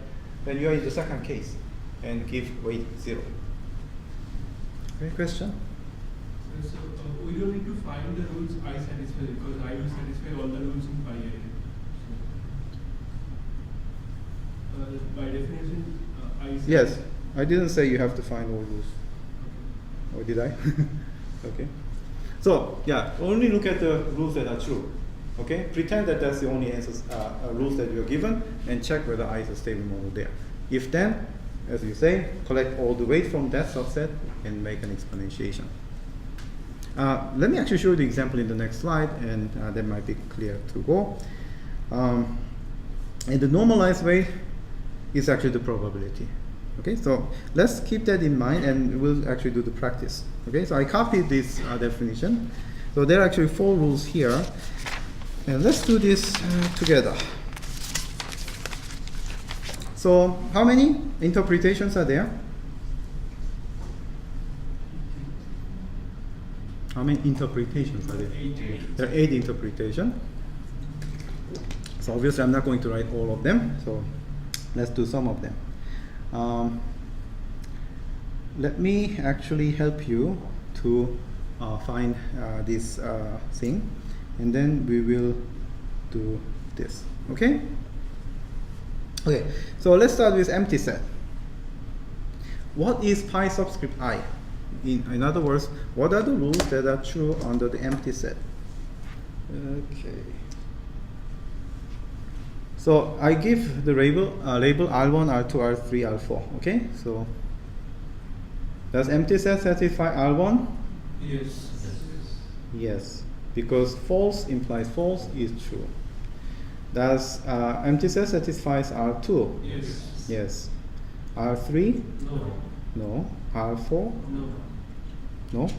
Then you are in the second case, and give weight 0. Any question? So we don't need to find the rules I satisfy because I will satisfy all the rules in pi I. By definition, I. Yes, I didn't say you have to find all rules. Or did I? Okay. So yeah, only look at the rules that are true. Okay, pretend that that's the only answers, rules that you're given, and check whether I is a stable model there. If then, as you say, collect all the weight from that subset and make an exponentiation. Let me actually show you the example in the next slide, and that might be clear to go. And the normalized weight is actually the probability. Okay, so let's keep that in mind, and we'll actually do the practice. Okay, so I copied this definition. So there are actually 4 rules here, and let's do this together. So how many interpretations are there? How many interpretations are there? 8. There are 8 interpretations. So obviously I'm not going to write all of them, so let's do some of them. Let me actually help you to find this thing, and then we will do this. Okay? Okay, so let's start with empty set. What is pi subscript I? In other words, what are the rules that are true under the empty set? Okay. So I give the label R1, R2, R3, R4. Okay, so does empty set satisfy R1? Yes. Yes, because false implies false is true. Does empty set satisfies R2? Yes. Yes. R3? No. No. R4? No. No.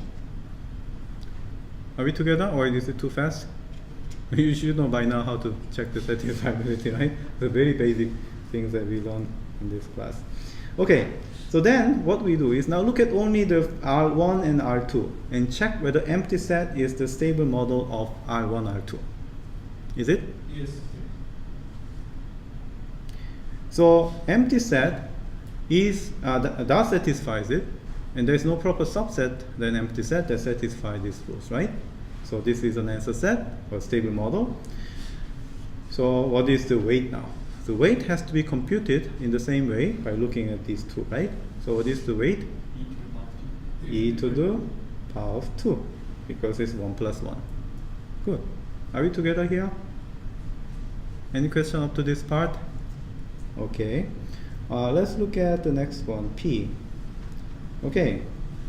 Are we together, or is it too fast? You should know by now how to check the satisfiability, right? The very basic things that we learned in this class. Okay, so then what we do is now look at only the R1 and R2 and check whether empty set is the stable model of R1, R2. Is it? Yes. So empty set is that satisfies it, and there is no proper subset than empty set that satisfies these rules, right? So this is an answer set or stable model. So what is the weight now? The weight has to be computed in the same way by looking at these two, right? So what is the weight? E to the power of 2, because it's 1 plus 1. Good. Are we together here? Any question up to this part? Okay. Let's look at the next one, P. Okay.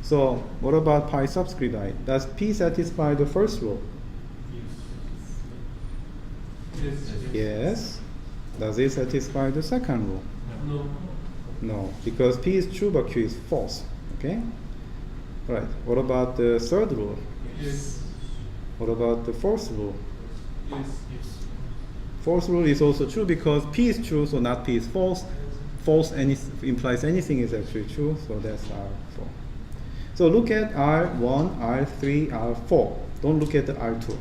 So what about pi subscript I? Does P satisfy the first rule? Yes. Yes. Does it satisfy the second rule? No. No, because P is true but Q is false. Okay? Right. What about the third rule? Yes. What about the fourth rule? Yes. Fourth rule is also true because P is true, so not P is false. False implies anything is actually true, so that's R4. So look at R1, R3, R4. Don't look at the R2.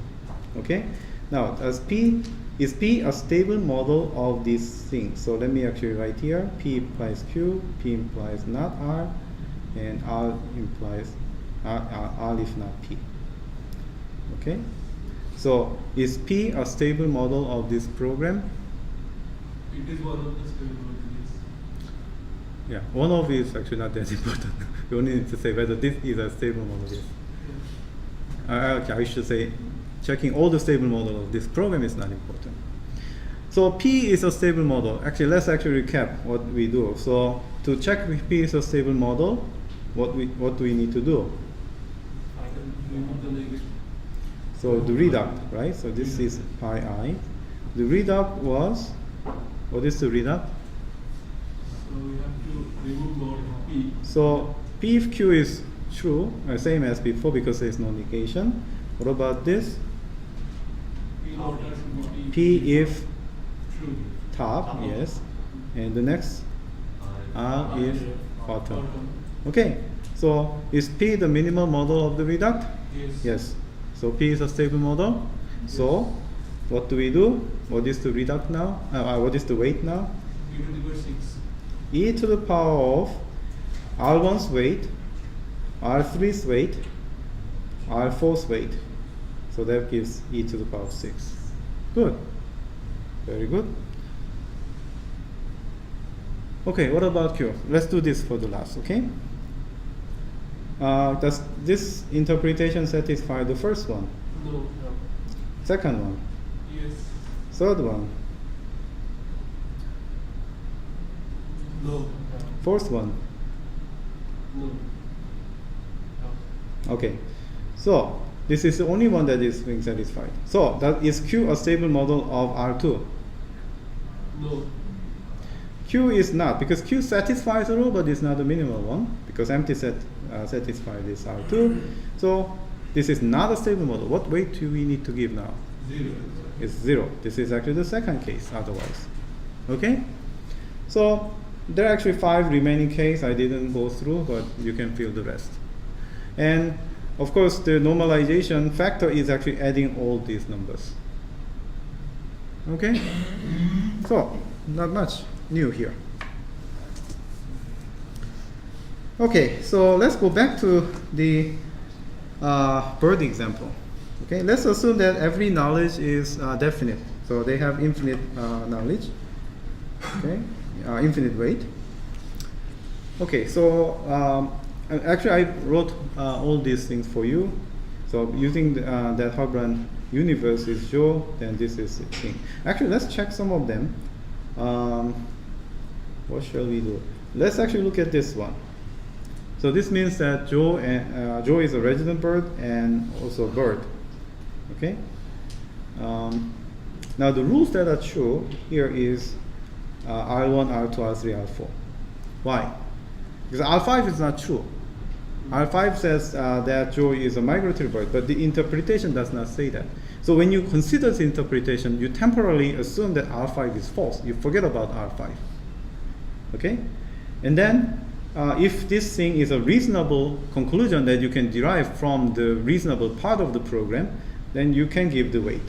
Okay? Now, is P a stable model of these things? So let me actually write here. P implies Q, P implies not R, and R implies R if not P. Okay? So is P a stable model of this program? It is one of the stable models. Yeah, one of is actually not that important. You only need to say whether this is a stable model. Yes. I should say checking all the stable model of this program is not important. So P is a stable model. Actually, let's actually recap what we do. So to check if P is a stable model, what do we need to do? Remove the negative. So the reduct, right? So this is pi I. The reduct was, what is the reduct? So we have to remove mod P. So P if Q is true, same as before because there is no negation. What about this? P not P. P if True. top, yes. And the next R if bottom. Bottom. Okay, so is P the minimal model of the reduct? Yes. Yes. So P is a stable model. So what do we do? What is the reduct now? What is the weight now? E to the power 6. E to the power of R1's weight, R3's weight, R4's weight. So that gives E to the power of 6. Good. Very good. Okay, what about Q? Let's do this for the last, okay? Does this interpretation satisfy the first one? No. Second one? Yes. Third one? No. Fourth one? No. Okay, so this is the only one that is being satisfied. So that is Q a stable model of R2? No. Q is not, because Q satisfies the rule, but it's not the minimal one, because empty set satisfies this R2. So this is not a stable model. What weight do we need to give now? 0. It's 0. This is actually the second case otherwise. Okay? So there are actually 5 remaining cases I didn't go through, but you can fill the rest. And of course, the normalization factor is actually adding all these numbers. Okay? So, not much new here. Okay, so let's go back to the bird example. Okay, let's assume that every knowledge is definite. So they have infinite knowledge. Okay, infinite weight. Okay, so actually I wrote all these things for you. So using that Habermas universe is Joe, then this is the thing. Actually, let's check some of them. What shall we do? Let's actually look at this one. So this means that Joe is a resident bird and also a bird. Okay. Now the rules that are true here is R1, R2, R3, R4. Why? Because R5 is not true. R5 says that Joe is a migratory bird, but the interpretation does not say that. So when you consider the interpretation, you temporarily assume that R5 is false. You forget about R5. Okay? And then if this thing is a reasonable conclusion that you can derive from the reasonable part of the program, then you can give the weight.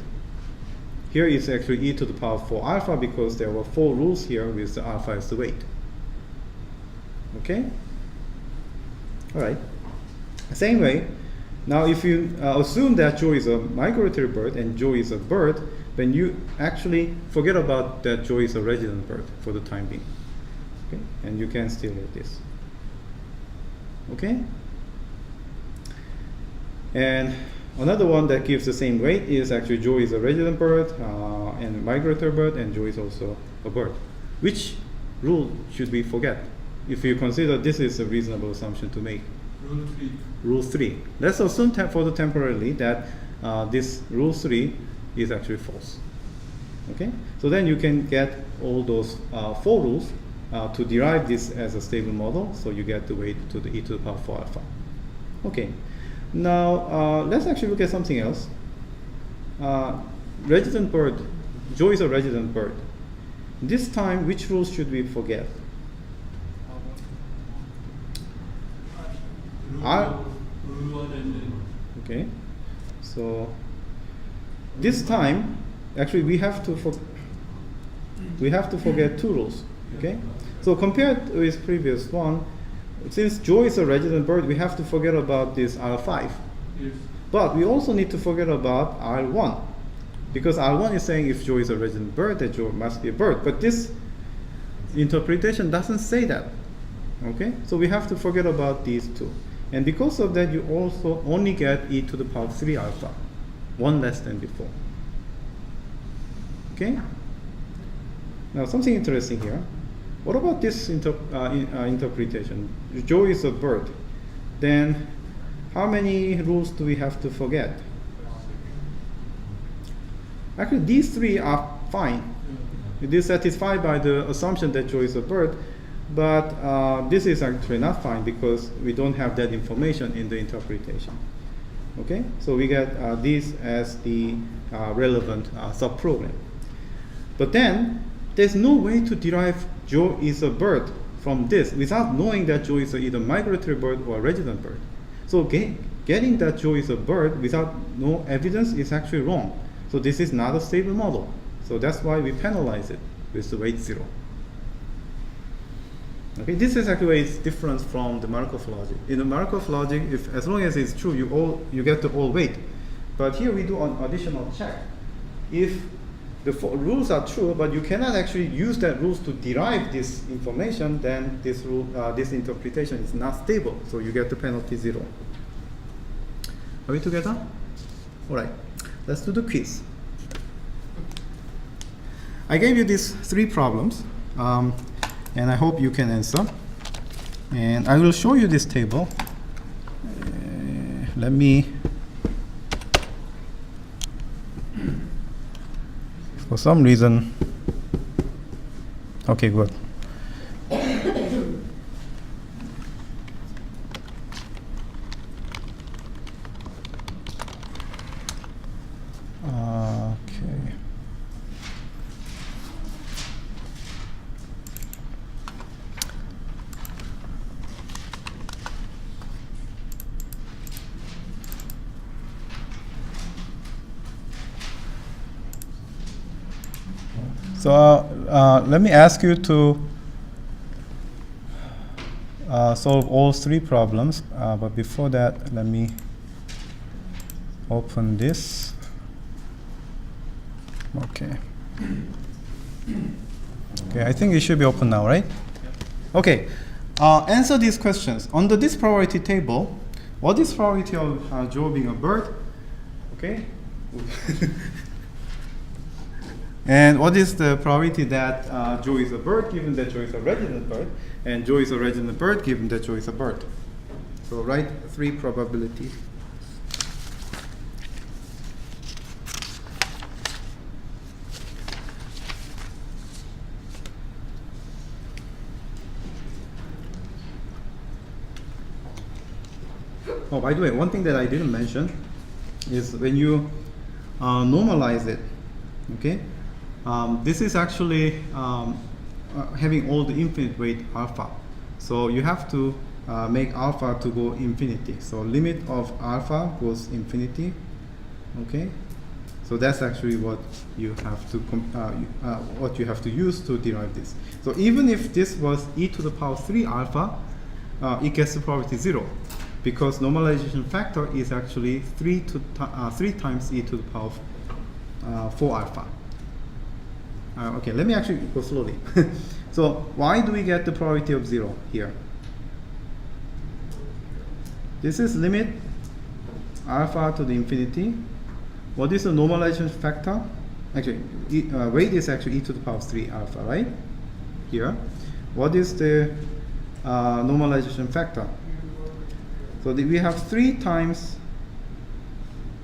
Here is actually e to the power 4 alpha because there were 4 rules here with the alpha as the weight. Okay? All right. Same way, now if you assume that Joe is a migratory bird and Joe is a bird, then you actually forget about that Joe is a resident bird for the time being. Okay? And you can still get this. Okay? And another one that gives the same weight is actually Joe is a resident bird and a migratory bird, and Joe is also a bird. Which rule should we forget if you consider this is a reasonable assumption to make? Rule 3. Rule 3. Let's assume for the temporarily that this rule 3 is actually false. Okay? So then you can get all those 4 rules to derive this as a stable model, so you get the weight to the e to the power 4 alpha. Okay. Now let's actually look at something else. Resident bird. Joe is a resident bird. This time, which rules should we forget? Rule 1 and then. Okay. So this time, actually, we have to forget 2 rules. Okay. So compared with previous one, since Joe is a resident bird, we have to forget about this R5. Yes. But we also need to forget about R1. Because R1 is saying if Joe is a resident bird, that Joe must be a bird. But this interpretation doesn't say that. Okay? So we have to forget about these 2. And because of that, you also only get e to the power 3 alpha. 1 less than before. Okay? Now something interesting here. What about this interpretation? Joe is a bird. Then how many rules do we have to forget? Actually, these 3 are fine. It is satisfied by the assumption that Joe is a bird, but this is actually not fine because we don't have that information in the interpretation. Okay, so we get these as the relevant subprogram. But then there's no way to derive Joe is a bird from this without knowing that Joe is either migratory bird or a resident bird. So getting that Joe is a bird without no evidence is actually wrong. So this is not a stable model. So that's why we penalize it with the weight 0. Okay, this is actually it's different from the Markov logic. In the Markov logic, if as long as it's true, you get the all weight. But here we do an additional check. If the rules are true, but you cannot actually use that rules to derive this information, then this rule, this interpretation is not stable. So you get the penalty 0. Are we together? All right. Let's do the quiz. I gave you these 3 problems, and I hope you can answer. And I will show you this table. Let me. For some reason, okay, good. Okay. So let me ask you to solve all 3 problems, but before that, let me open this. Okay. Okay, I think it should be open now, right? Okay. Answer these questions. Under this probability table, what is probability of Joe being a bird? Okay. And what is the probability that Joe is a bird given that Joe is a resident bird, and Joe is a resident bird given that Joe is a bird? So write 3 probabilities. Oh, by the way, one thing that I didn't mention is when you normalize it, okay? This is actually having all the infinite weight alpha. So you have to make alpha to go infinity. So limit of alpha goes infinity, okay? So that's actually what you have to use to derive this. So even if this was e to the power 3 alpha, it gets the probability 0. Because normalization factor is actually 3 times e to the power 4 alpha. Okay, let me actually go slowly. So why do we get the probability of 0 here? This is limit alpha to the infinity. What is the normalization factor? Actually, weight is actually e to the power 3 alpha, right? Here. What is the normalization factor? So we have 3 times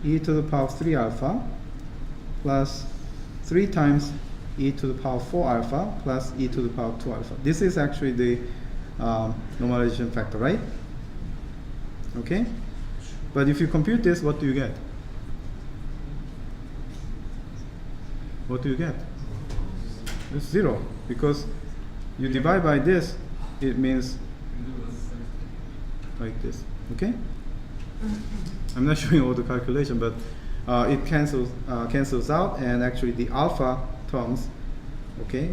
e to the power 3 alpha plus 3 times e to the power 4 alpha plus e to the power 2 alpha. This is actually the normalization factor, right? Okay? But if you compute this, what do you get? What do you get? It's 0, because you divide by this, it means like this. Okay? I'm not showing all the calculation, but it cancels out, and actually the alpha terms, okay,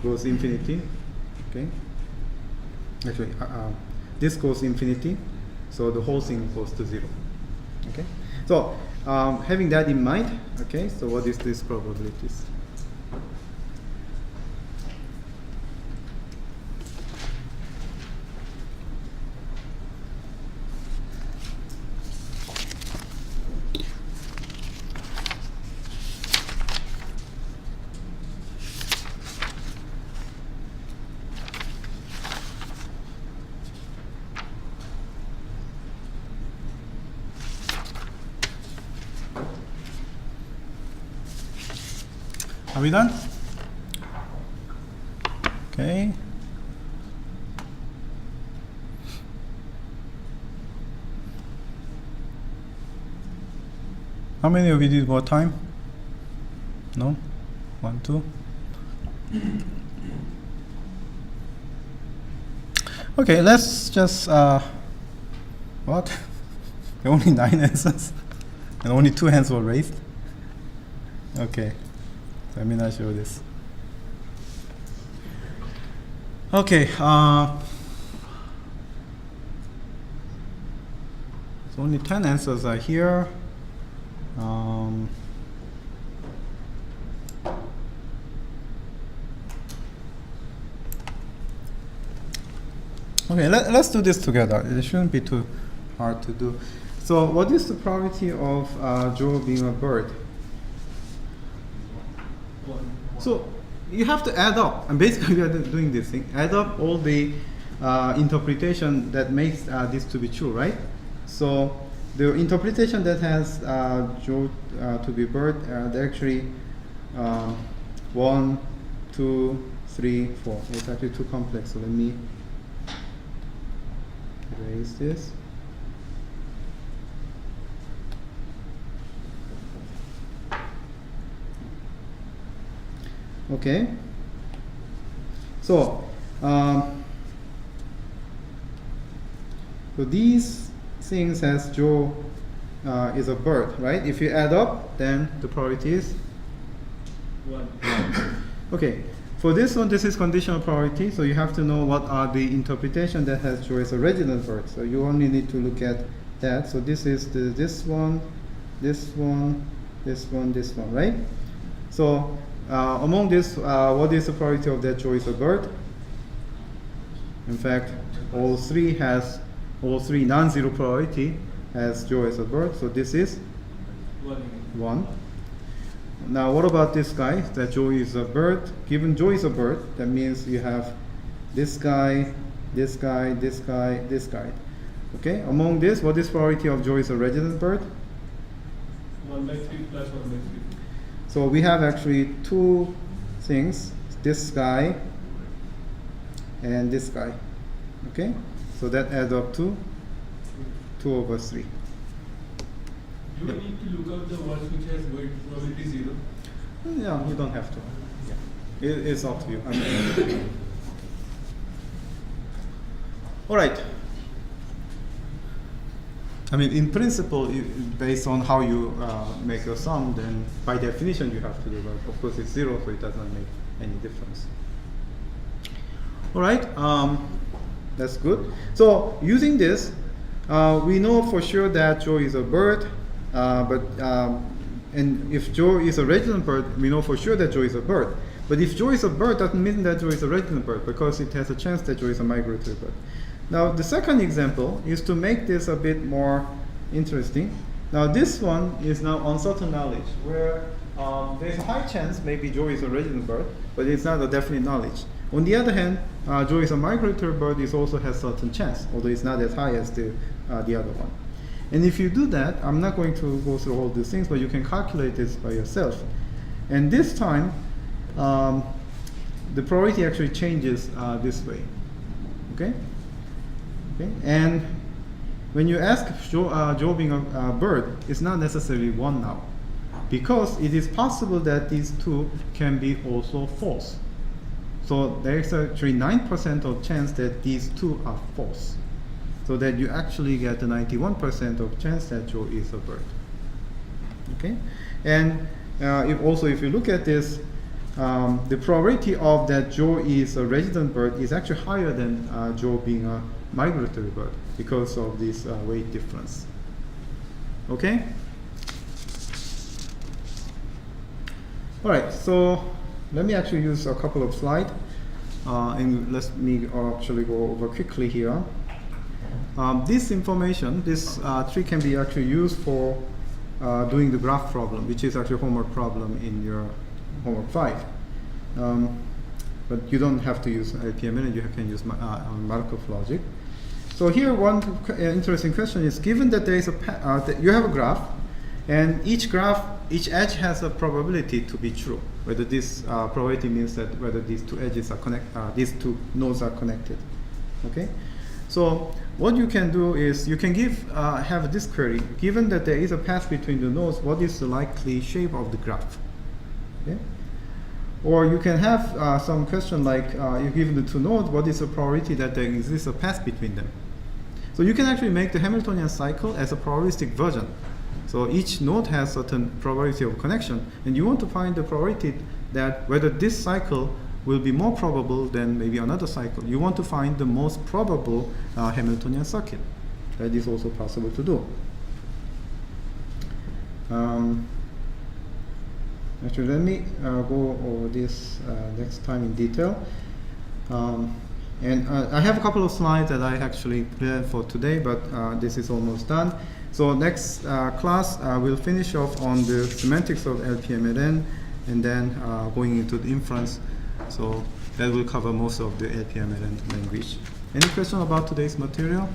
goes infinity. Okay? Actually, this goes infinity, so the whole thing goes to 0. Okay? So having that in mind, okay, so what is this probabilities? Are we done? Okay. How many of you did more time? No? 1, 2? Okay, let's just, what? There are only 9 answers, and only 2 hands were raised. Okay, let me not show this. Okay, so only 10 answers are here. Okay, let's do this together. It shouldn't be too hard to do. So what is the probability of Joe being a bird? So you have to add up, and basically we are doing this thing. Add up all the interpretation that makes this to be true, right? So the interpretation that has Joe to be bird, they're actually 1, 2, 3, 4. It's actually too complex, so let me erase this. Okay. So, so these things as Joe is a bird, right? If you add up, then the probability is 1. Okay. For this one, this is conditional probability, so you have to know what are the interpretation that has Joe as a resident bird. So you only need to look at that. So this is this one, this one, this one, this one, right? So among this, what is the probability of that Joe is a bird? In fact, all three non-zero probability has Joe as a bird. So this is 1. Now, what about this guy? That Joe is a bird. Given Joe is a bird, that means you have this guy, this guy, this guy, this guy. Okay. Among this, what is probability of Joe is a resident bird? 1/3 plus 1/3. So we have actually 2 things: this guy and this guy. Okay. So that adds up to 2/3. Do we need to look up the ones which has weight probability 0? Yeah, you don't have to. Yeah. It's up to you. All right. I mean, in principle, based on how you make a sum, then by definition you have to do that. Of course, it's 0, so it does not make any difference. All right. That's good. So using this, we know for sure that Joe is a bird. And if Joe is a resident bird, we know for sure that Joe is a bird. But if Joe is a bird, doesn't mean that Joe is a resident bird, because it has a chance that Joe is a migratory bird. Now, the second example is to make this a bit more interesting. Now, this one is now uncertain knowledge, where there's a high chance maybe Joe is a resident bird, but it's not a definite knowledge. On the other hand, Joe is a migratory bird, it also has certain chance, although it's not as high as the other one. And if you do that, I'm not going to go through all these things, but you can calculate this by yourself. And this time, the probability actually changes this way. Okay? Okay? And when you ask Joe being a bird, it's not necessarily 1 now, because it is possible that these 2 can be also false. So there's actually 9% of chance that these 2 are false. So that you actually get a 91% of chance that Joe is a bird. Okay, and if you look at this, the probability of that Joe is a resident bird is actually higher than Joe being a migratory bird because of this weight difference. Okay. All right. So let me actually use a couple of slides, and let me actually go over quickly here. This information, this tree can be actually used for doing the graph problem, which is actually homework problem in your homework 5. But you don't have to use LPMLN, you can use Markov logic. So here one interesting question is, given that there is that you have a graph, and each edge has a probability to be true, whether this probability means that whether these 2 edges are these 2 nodes are connected. Okay. So what you can do is you can have this query: given that there is a path between the nodes, what is the likely shape of the graph? Okay. Or you can have some question like, you give the two nodes, what is the probability that there exists a path between them? So you can actually make the Hamiltonian cycle as a probabilistic version. So each node has certain probability of connection, and you want to find the probability that whether this cycle will be more probable than maybe another cycle. You want to find the most probable Hamiltonian circuit. That is also possible to do. Actually, let me go over this next time in detail. And I have a couple of slides that I actually prepared for today, but this is almost done. So next class, we'll finish off on the semantics of LPMLN, and then going into the inference. So that will cover most of the LPMLN language. Any question about today's material?